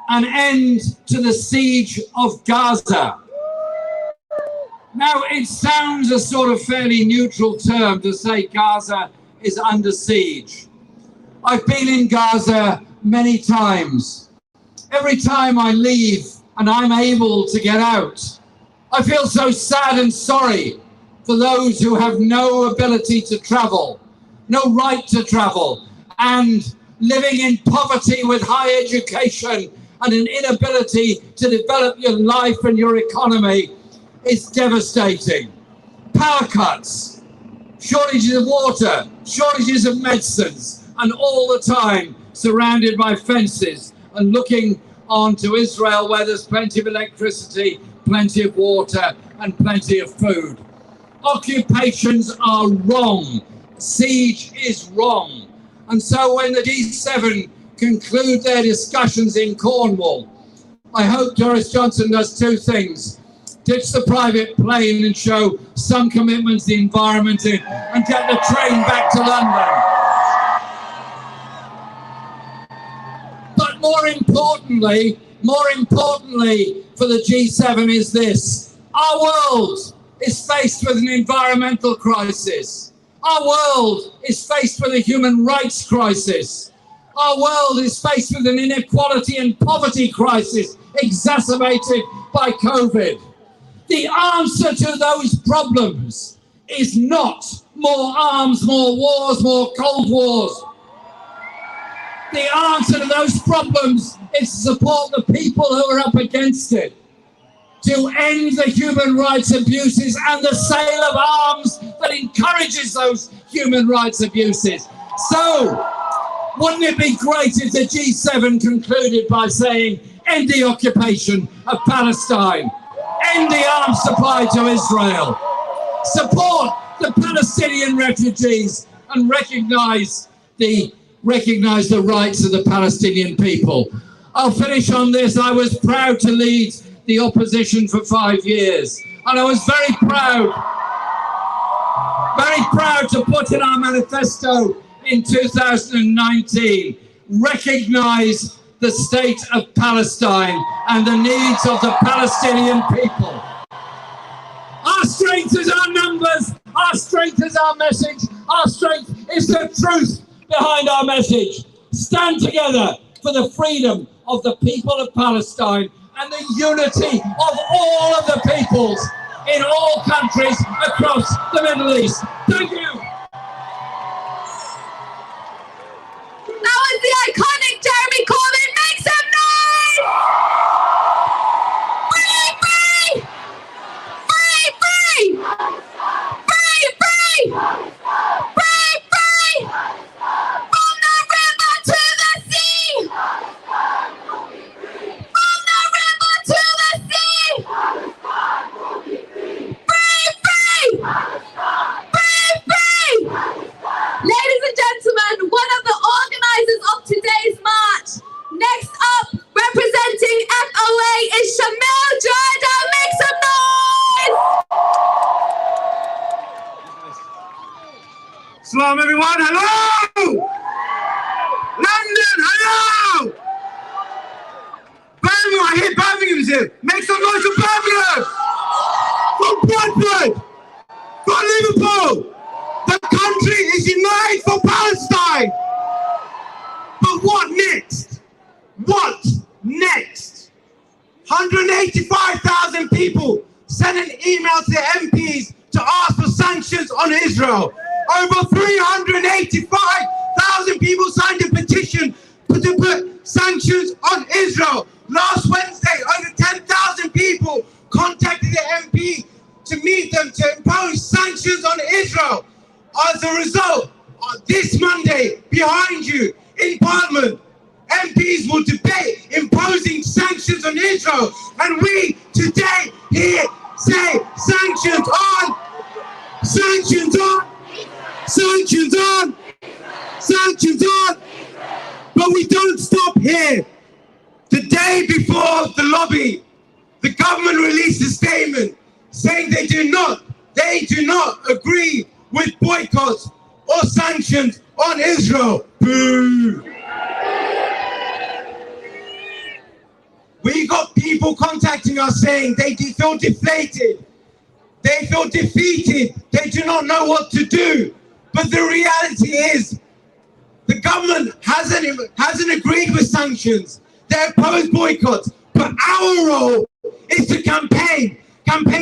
an end to the siege of Gaza. Now, it sounds a sort of fairly neutral term to say Gaza is under siege. I've been in Gaza many times. Every time I leave and I'm able to get out, I feel so sad and sorry for those who have no ability to travel, no right to travel, and living in poverty with high education and an inability to develop your life and your economy is devastating. Power cuts, shortages of water, shortages of medicines, and all the time surrounded by fences and looking on to Israel where there's plenty of electricity, plenty of water, and plenty of food. Occupations are wrong. Siege is wrong. And so when the G7 conclude their discussions in Cornwall, I hope Boris Johnson does two things: ditch the private plane and show some commitment to the environment and get the train back to London. But more importantly for the G7 is this: our world is faced with an environmental crisis. Our world is faced with a human rights crisis. Our world is faced with an inequality and poverty crisis exacerbated by COVID. The answer to those problems is not more arms, more wars, more Cold Wars. The answer to those problems is to support the people who are up against it, to end the human rights abuses and the sale of arms that encourages those human rights abuses. So, wouldn't it be great if the G7 concluded by saying, end the occupation of Palestine, end the arms supply to Israel, support the Palestinian refugees, and recognize the rights of the Palestinian people. I'll finish on this. I was proud to lead the opposition for 5 years, and I was very proud to put in our manifesto in 2019, recognize the state of Palestine and the needs of the Palestinian people. Our strength is our numbers, our strength is our message, our strength is the truth behind our message. Stand together for the freedom of the people of Palestine and the unity of all of the peoples in all countries across the Middle East. Thank you. That was the iconic Jeremy Corbyn. Make some noise! Free, free! Free, free! Free, free! Free, free! From the river to the sea! From the river to the sea! Free, free! Free, free! Ladies and gentlemen, one of the organisers of today's march. Next up, representing FOA, is Shamil Jordan. Make some noise! Salam everyone, hello! London, hello! Birmingham, I hear Birmingham's here. Make some noise for Birmingham! For Bradford! For Liverpool! email to the MPs to ask for sanctions on Israel. Over 385,000 people signed a petition to put sanctions on Israel. Last Wednesday, over 10,000 people contacted the MP to meet them to impose sanctions on Israel. As a result, this Monday, behind you in Parliament, MPs will debate imposing sanctions on Israel. And we today here say sanctions on, sanctions on, sanctions on, sanctions on. But we don't stop here. The day before the lobby, the government released a statement saying they do not agree with boycotts or sanctions on Israel. Boo! We got people contacting us saying they feel deflated, they feel defeated, they do not know what to do. But the reality is, the government hasn't agreed with sanctions. They oppose boycotts. But our role is to campaign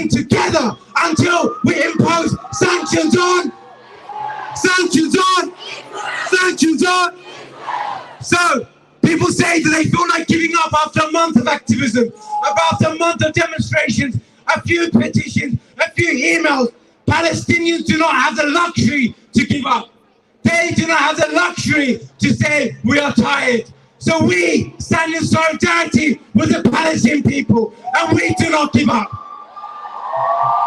together until we impose sanctions on, sanctions on, sanctions on. So people say that they feel like giving up after a month of activism, after a month of demonstrations, a few petitions, a few emails. Palestinians do not have the luxury to give up. They do not have the luxury to say we are tired. So we stand in solidarity with the Palestinian people, and we do not give up.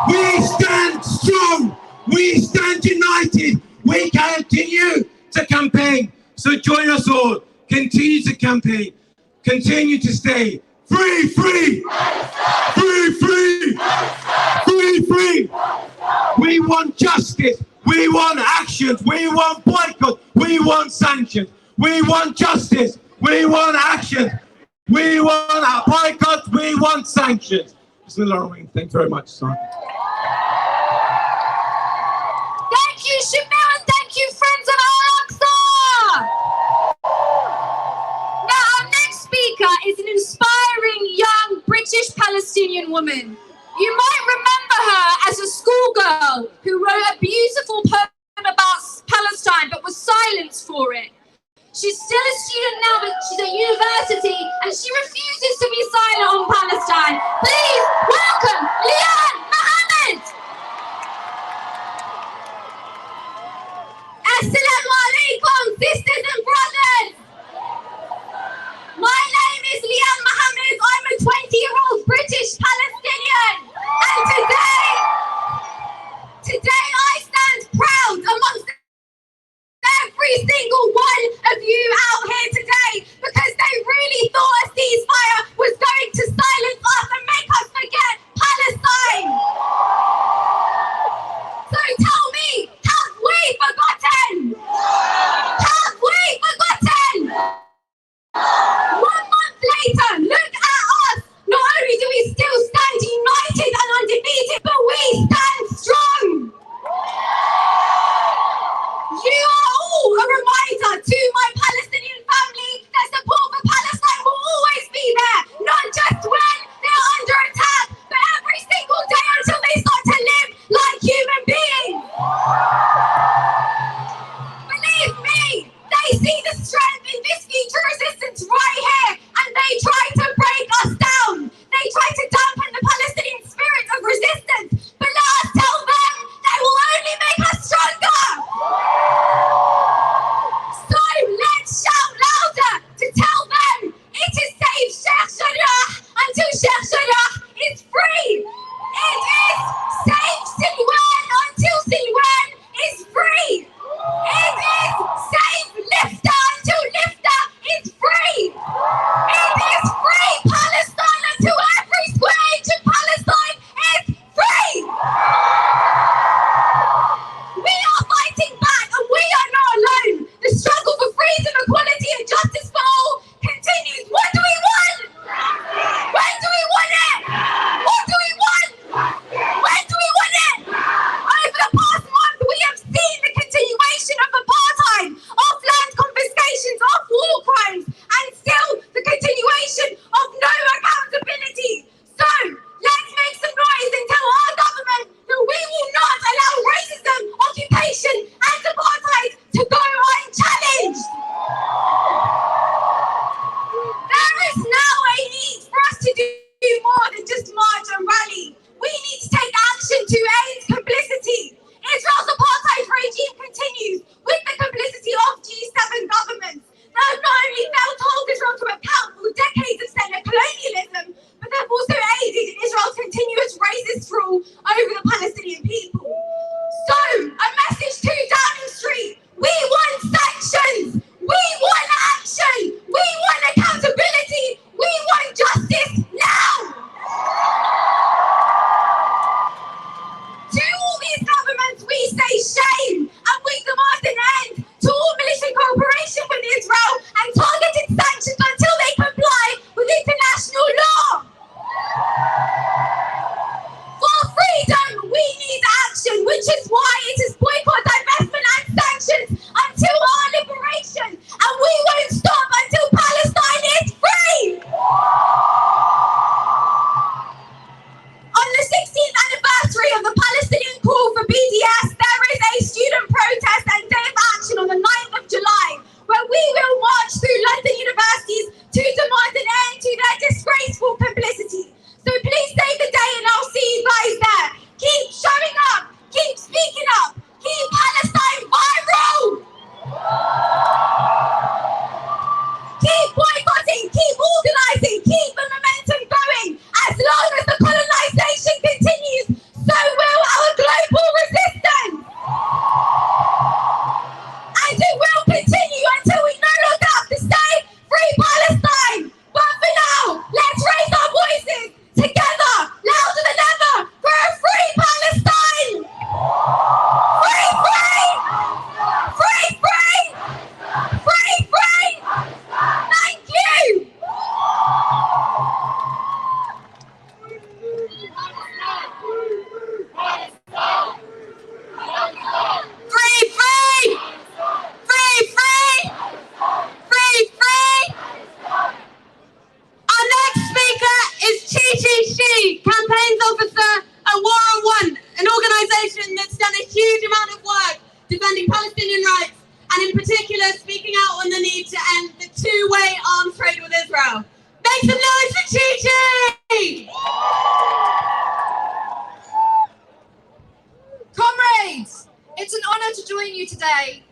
We stand strong. We stand united. We continue to campaign. So join us all. Continue to campaign. Continue to stay free, free, free, free, free, free. We want justice. We want actions. We want boycott. We want sanctions. We want justice. We want action. We want boycott. We want sanctions. Bismillahirrahmanirrahim. Thanks very much, son. Thank you, Shamil, and thank you, friends of Al-Aqsa. Now, our next speaker is an inspiring young British Palestinian woman. You might remember her as a schoolgirl who wrote a beautiful poem about Palestine but was silenced for it. She's still a student now, but she's at university and she refuses to be silent on Palestine. Please welcome Lian Mohammed. Assalamu alaikum, sisters and brothers. My name is Lian Mohammed. I'm a 20-year-old British Palestinian. And today I stand proud amongst every single one of you out here today, because they really thought a ceasefire was going to silence us and make us forget Palestine. campaigns officer at War on One, an organisation that's done a huge amount of work defending Palestinian rights, and in particular speaking out on the need to end the two-way arms trade with Israel. Make some noise for Chi-Chi! Comrades, it's an honour to join you today.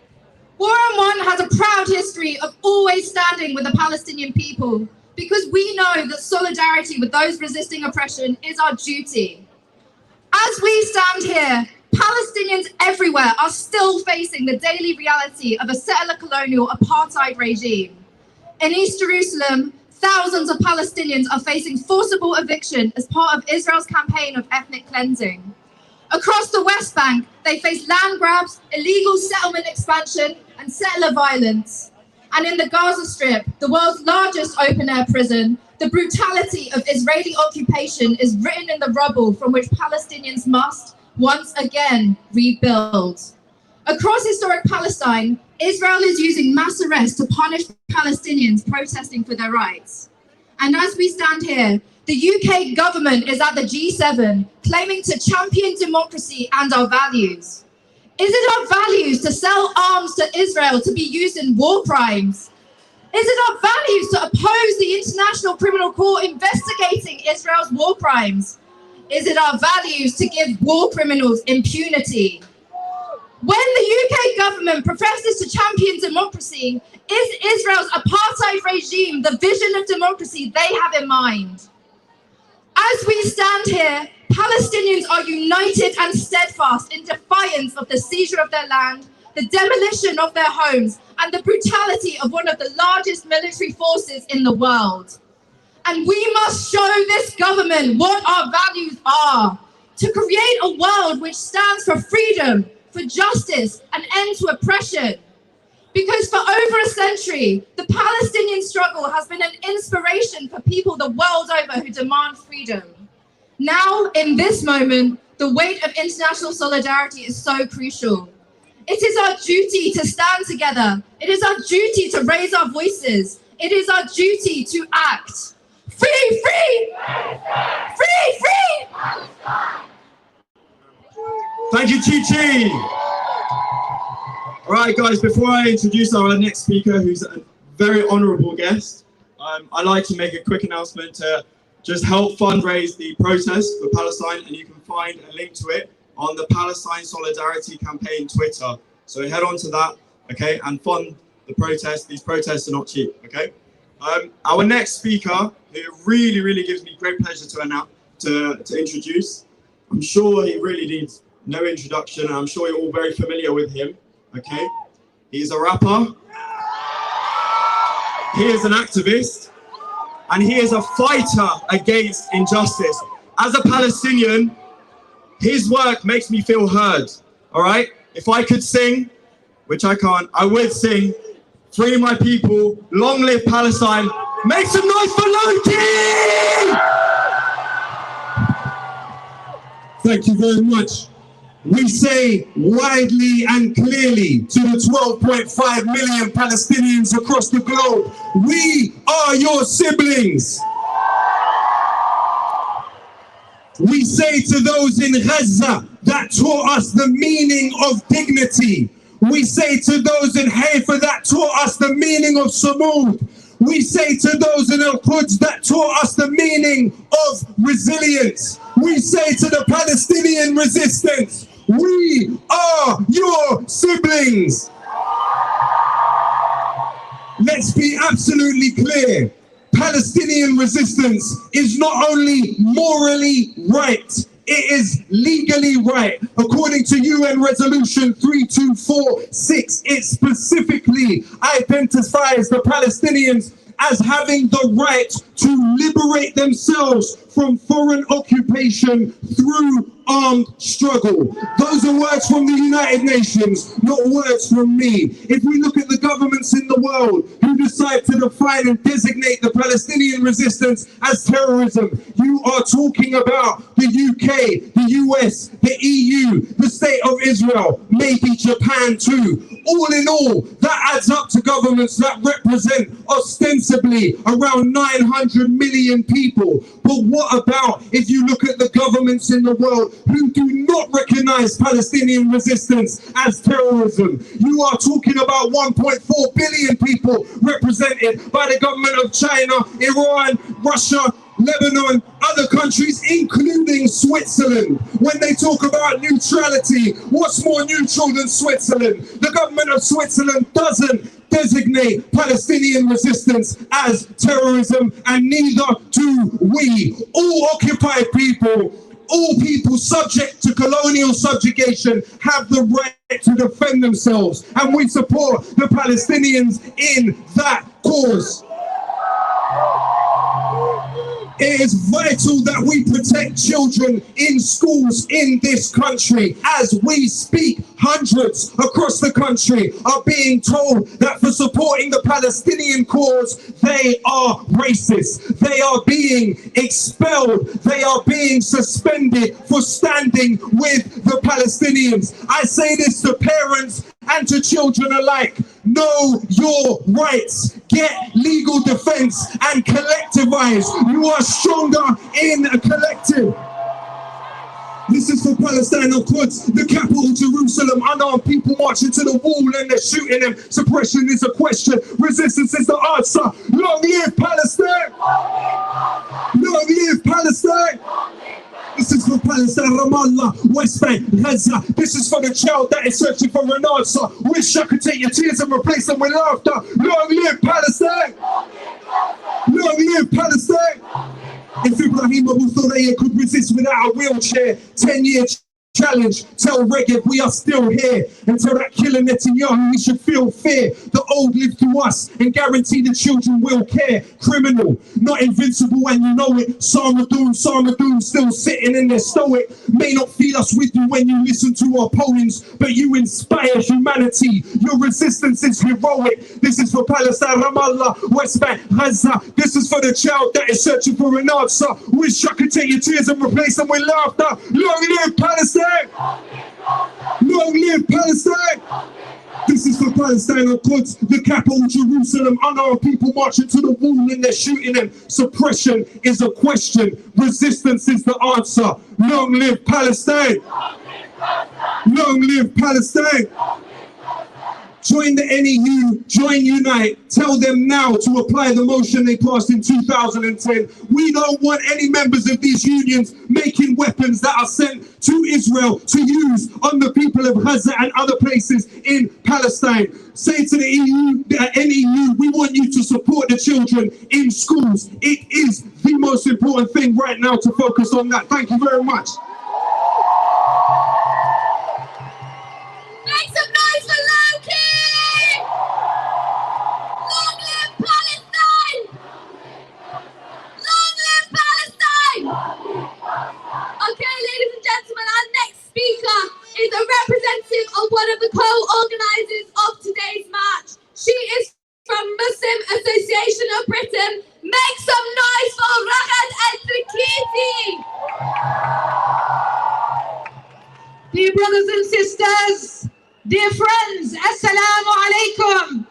War on One has a proud history of always standing with the Palestinian people, because we know that solidarity with those resisting oppression is our duty. As we stand here, Palestinians everywhere are still facing the daily reality of a settler colonial apartheid regime. In East Jerusalem, thousands of Palestinians are facing forcible eviction as part of Israel's campaign of ethnic cleansing. Across the West Bank, they face land grabs, illegal settlement expansion, and settler violence. And in the Gaza Strip, the world's largest open-air prison, the brutality of Israeli occupation is written in the rubble from which Palestinians must, once again, rebuild. Across historic Palestine, Israel is using mass arrests to punish Palestinians protesting for their rights. And as we stand here, the UK government is at the G7, claiming to champion democracy and our values. Is it our values to sell arms to Israel to be used in war crimes? Is it our values to oppose the International Criminal Court investigating Israel's war crimes? Is it our values to give war criminals impunity? When the UK government professes to champion democracy, is Israel's apartheid regime the vision of democracy they have in mind? As we stand here, Palestinians are united and steadfast in defiance of the seizure of their land, the demolition of their homes, and the brutality of one of the largest military forces in the world. And we must show this government what our values are, to create a world which stands for freedom, for justice, and end to oppression. Because for over a century, the Palestinian struggle has been an inspiration for people the world over who demand freedom. Now, in this moment, the weight of international solidarity is so crucial. It is our duty to stand together. It is our duty to raise our voices. It is our duty to act. Free, free! Free, free! Thank you, Chi-Chi. All right, guys, before I introduce our next speaker, who's a very honourable guest, I'd like to make a quick announcement to just help fundraise the protest for Palestine, and you can find a link to it on the Palestine Solidarity Campaign Twitter. So head on to that, okay, and fund the protest. These protests are not cheap, okay? Our next speaker, who really, really gives me great pleasure to introduce. I'm sure he really needs no introduction, and I'm sure you're all very familiar with him, okay? He's a rapper, he is an activist, and he is a fighter against injustice. As a Palestinian, his work makes me feel heard, all right? If I could sing, which I can't, I would sing, free my people, long live Palestine. Make some noise for Loki! Thank you very much. We say widely and clearly to the 12.5 million Palestinians across the globe, we are your siblings. We say to those in Gaza that taught us the meaning of dignity. We say to those in Haifa that taught us the meaning of Samud. We say to those in Al-Quds that taught us the meaning of resilience. We say to the Palestinian resistance, we are your siblings. Let's be absolutely clear. Palestinian resistance is not only morally right, it is legally right. According to UN Resolution 3246, it specifically identifies the Palestinians as having the right to liberate themselves from foreign occupation through armed struggle. Those are words from the United Nations, not words from me. If we look at the governments in the world who decide to define and designate the Palestinian resistance as terrorism, you are talking about the UK, the US, the EU, the State of Israel, maybe Japan too. All in all, that adds up to governments that represent ostensibly around 900 million people. But what about if you look at the governments in the world who do not recognize Palestinian resistance as terrorism? You are talking about 1.4 billion people represented by the government of China, Iran, Russia, Lebanon, other countries, including Switzerland. When they talk about neutrality, what's more neutral than Switzerland? The government of Switzerland doesn't designate Palestinian resistance as terrorism, and neither do we. All occupied people, all people subject to colonial subjugation, have the right to defend themselves, and we support the Palestinians in that cause. It is vital that we protect children in schools in this country. As we speak, hundreds across the country are being told that for supporting the Palestinian cause, they are racist. They are being expelled. They are being suspended for standing with the Palestinians. I say this to parents and to children alike. Know your rights. Get legal defense and collectivize. You are stronger in a collective. This is for Palestine of Quds, the capital Jerusalem. Unarmed people marching to the wall and they're shooting them. Suppression is a question. Resistance is the answer. Long live Palestine! Long live Palestine! This is for Palestine, Ramallah, West Bank, Gaza. This is for the child that is searching for an answer. Wish I could take your tears and replace them with laughter. Long live Palestine! Long live Palestine! If Ibrahim Abu Thuraya could resist without a wheelchair, 10-year challenge, tell Regev we are still here, and tell that killer Netanyahu we should feel fear. The old live through us and guarantee the children will care. Criminal, not invincible, and you know it. Sarmadoon, still sitting in their stoic. May not feel us with you when you listen to our poems, but you inspire humanity. Your resistance is heroic. This is for Palestine, Ramallah, West Bank, Gaza. This is for the child that is searching for an answer. Wish I could take your tears and replace them with laughter. Long live Palestine! Long live Palestine! This is for Palestine of Quds, the capital Jerusalem. Unarmed people marching to the wall and they're shooting them. Suppression is a question. Resistance is the answer. Long live Palestine! Long live Palestine! Join the NEU, join Unite. Tell them now to apply the motion they passed in 2010. We don't want any members of these unions making weapons that are sent to Israel to use on the people of Gaza and other places in Palestine. Say to the NEU, we want you to support the children in schools. It is the most important thing right now to focus on that. Thank you very much. Make some noise for Loki! Long live Palestine! Long live Palestine! Okay, ladies and gentlemen, our next speaker is a representative of one of the co-organisers of today's march. She is from Muslim Association of Britain. Make some noise for Ragad al-Trikiti! Dear brothers and sisters, dear friends, Assalamu alaikum.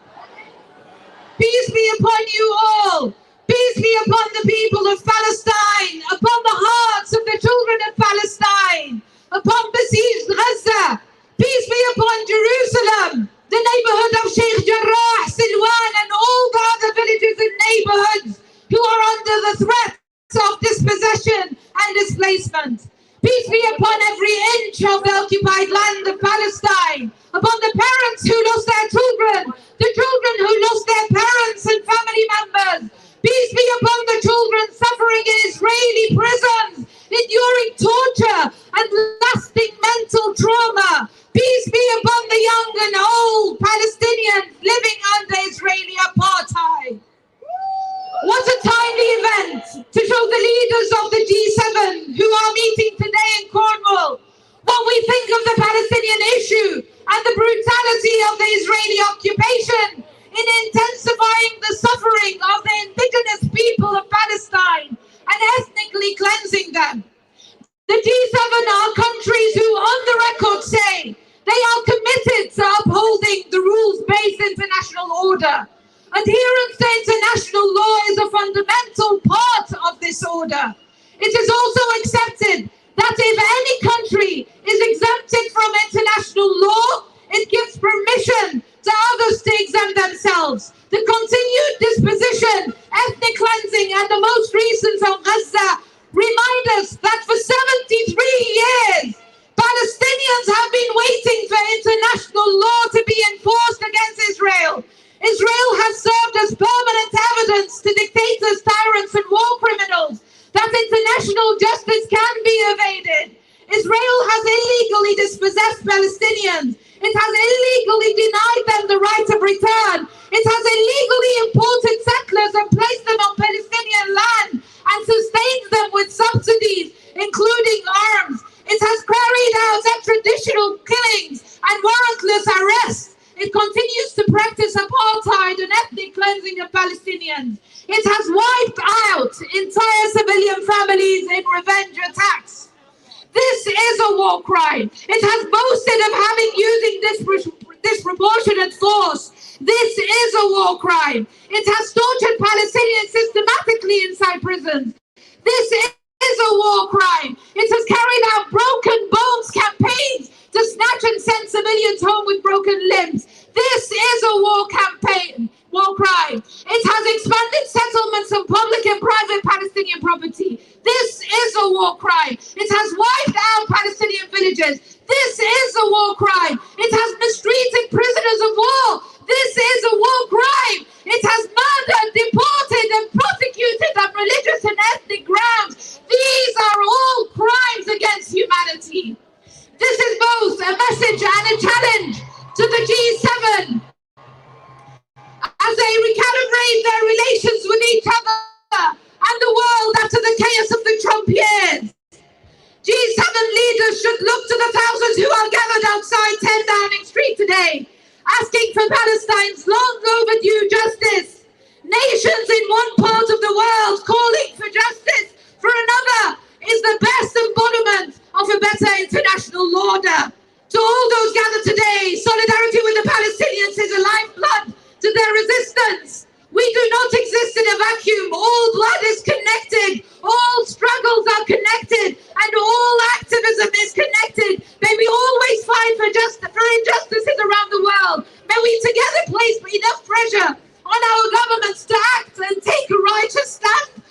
Peace be upon you all. Peace be upon the people of Palestine, upon the hearts of the children of Palestine, upon besieged Gaza. Peace be upon Jerusalem, the neighborhood of Sheikh Jarrah, Silwan, and all the other villages and neighborhoods who are under the threat of dispossession and displacement. Peace be upon every inch of the occupied land of Palestine, upon the parents who lost their children, the children who lost their parents and family members. Peace be upon the children suffering in Israeli prisons, enduring torture and lasting mental trauma. Peace be upon the young and old Palestinians living under Israeli apartheid. What a timely event moment to show the leaders of the G7 who are meeting today in Cornwall what we think of the Palestinian issue and the brutality of the Israeli occupation in intensifying the suffering of the indigenous people of Palestine and ethnically cleansing them. The G7 are countries who, on the record, say they are committed to upholding the rules-based international order. Adherence to international law is a fundamental part of this order. It is also accepted that if any country is exempted from international law, it gives permission to others to exempt themselves. The continued disposition, ethnic cleansing, and the most recent on Gaza remind us that for 73 years, Palestinians have been waiting for international law to be enforced against Israel. Israel has served as permanent evidence to dictators, tyrants, and war criminals that international justice can be evaded. Israel has illegally dispossessed Palestinians. It has illegally denied them the right of return. It has illegally imported settlers and placed them on Palestinian land and sustained them with subsidies, including arms. It has carried out extrajudicial killings and warrantless arrests. It continues to practice apartheid and ethnic cleansing of Palestinians. It has wiped out entire civilian families in revenge attacks. This is a war crime. It has boasted of having using disproportionate force. This is a war crime. It has tortured Palestinians systematically inside prisons. This is a war crime. It has carried out broken bones campaigns to snatch and send civilians home with broken limbs. This is a war crime. It has expanded settlements of public and private Palestinian property. This is a war crime. It has wiped out Palestinian villages. This is a war crime. It has mistreated prisoners of war. This is a war crime. It has murdered, deported, and prosecuted on religious and ethnic grounds. These are all crimes against humanity. This is both a message and a challenge to the G7 as they recalibrate their relations with each other and the world after the chaos of the Trump years. G7 leaders should look to the thousands who are gathered outside 10 Downing Street today, asking for Palestine's long overdue justice. Nations in one part of the world calling for justice for another is the best embodiment of a better international order. To all those gathered today, solidarity with the Palestinians is a lifeblood to their resistance. We do not exist in a vacuum. All blood is connected. All struggles are connected. And all activism is connected. May we always fight for injustices around the world. May we together place enough pressure on our governments to act and take a righteous stand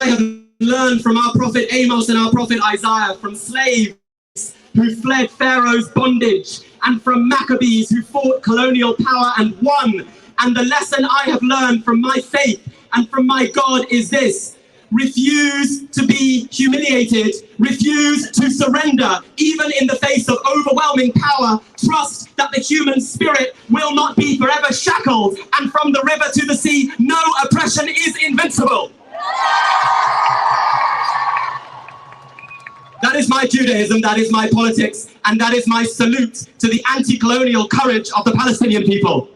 have learned from our prophet Amos and our prophet Isaiah, from slaves who fled Pharaoh's bondage, and from Maccabees who fought colonial power and won. And the lesson I have learned from my faith and from my God is this: refuse to be humiliated, refuse to surrender, even in the face of overwhelming power. Trust that the human spirit will not be forever shackled, and from the river to the sea, no oppression is invincible. That is my Judaism, that is my politics, and that is my salute to the anti-colonial courage of the Palestinian people.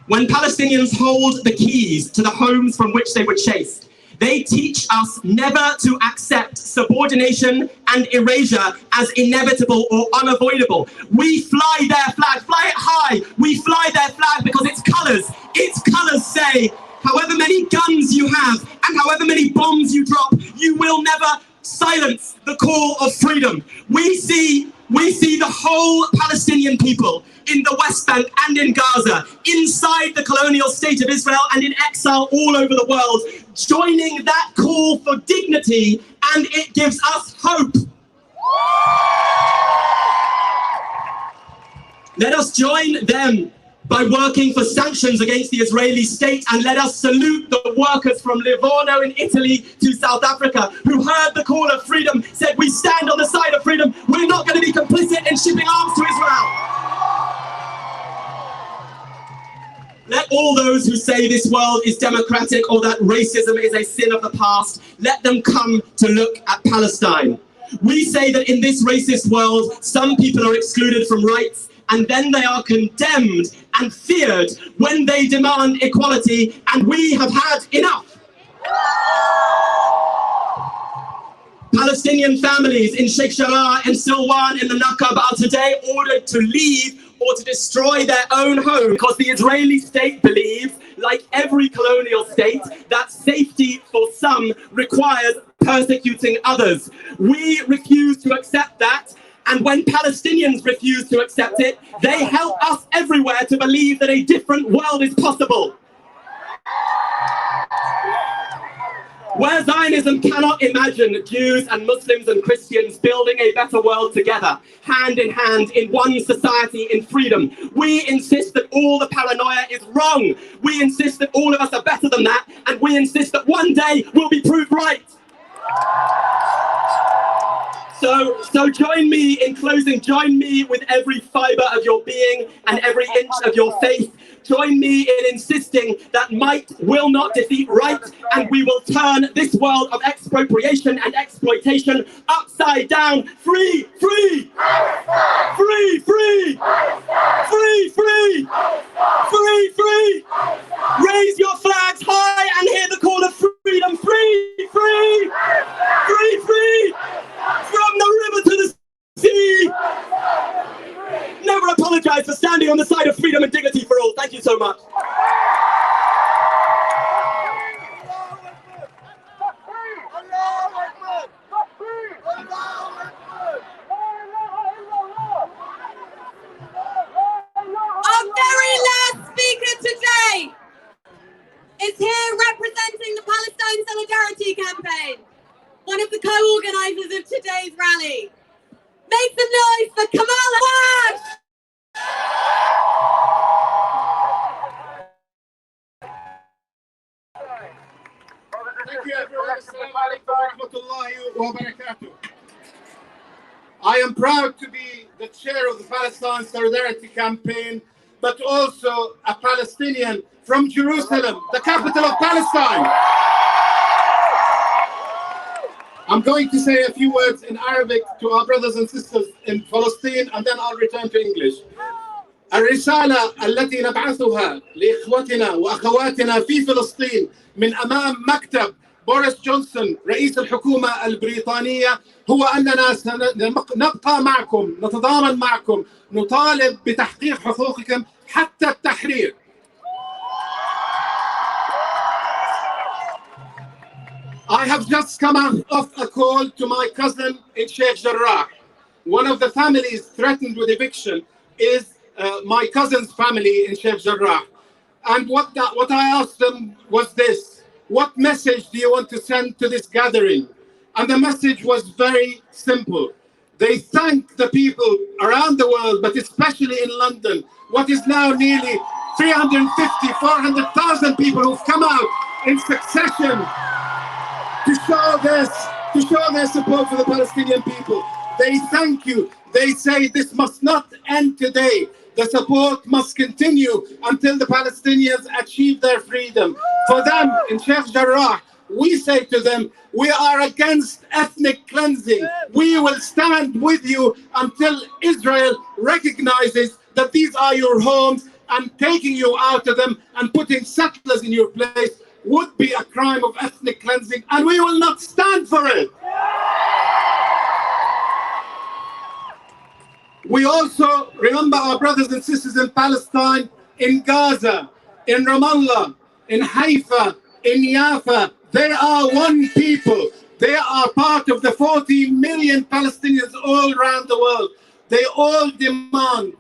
When Palestinians hold the keys to the homes from which they were chased, they teach us never to accept subordination and erasure as inevitable or unavoidable. We fly their flag, fly it high. We fly their flag because its colors say, however many guns you have and however many bombs you drop, you will never silence the call of freedom. We see the whole Palestinian people in the West Bank and in Gaza, inside the colonial state of Israel and in exile all over the world, joining that call for dignity, and it gives us hope. Let us join them by working for sanctions against the Israeli state, and let us salute the workers from Livorno in Italy to South Africa who heard the call of freedom, said we stand on the side of freedom, we're not going to be complicit in shipping arms to Israel. Let all those who say this world is democratic or that racism is a sin of the past, let them come to look at Palestine. We say that in this racist world, some people are excluded from rights, and then they are condemned and feared when they demand equality, and we have had enough. Palestinian families in Sheikh Jarrah and Silwan in the Nakab are today ordered to leave or to destroy their own home because the Israeli state believes, like every colonial state, that safety for some requires persecuting others. We refuse to accept that. And when Palestinians refuse to accept it, they help us everywhere to believe that a different world is possible. Where Zionism cannot imagine Jews and Muslims and Christians building a better world together, hand in hand, in one society, in freedom, we insist that all the paranoia is wrong. We insist that all of us are better than that, and we insist that one day we'll be proved right. So join me in closing, join me with every fiber of your being and every inch of your faith. Join me in insisting that might will not defeat right, and we will turn this world of expropriation and exploitation upside down. Free, free! Free, free! Free, free! Free, free! Raise your flags high and hear the call of freedom. Free, free! Free, free! From the river to the sea! Never apologize for standing on the side of freedom and dignity for all. Thank you so much. Our very last speaker today is here representing the Palestine Solidarity Campaign, one of the co-organisers of today's rally. Make some noise for Kamal Awash! Thank you everyone. I am proud to be the chair of the Palestine Solidarity Campaign, but also a Palestinian from Jerusalem, the capital of Palestine. I'm going to say a few words in Arabic to our brothers and sisters in Palestine, and then I'll return to English. الرسالة التي نبعثها لإخوتنا وأخواتنا في فلسطين من أمام مكتب بوريس جونسون رئيس الحكومة البريطانية هو أننا سنبقى معكم، نتضامن معكم، نطالب بتحقيق حقوقكم حتى التحرير. I have just come off a call to my cousin in Sheikh Jarrah. One of the families threatened with eviction is my cousin's family in Sheikh Jarrah. And what I asked them was this: what message do you want to send to this gathering? And the message was very simple. They thank the people around the world, but especially in London, what is now nearly 350, 400,000 people who've come out in succession to show their support for the Palestinian people. They thank you. They say this must not end today. The support must continue until the Palestinians achieve their freedom. For them, in Sheikh Jarrah, we say to them, we are against ethnic cleansing. We will stand with you until Israel recognizes that these are your homes, and taking you out of them and putting settlers in your place would be a crime of ethnic cleansing, and we will not stand for it. We also remember our brothers and sisters in Palestine, in Gaza, in Ramallah, in Haifa, in Yafa. They are one people. They are part of the 40 million Palestinians all around the world. They all demand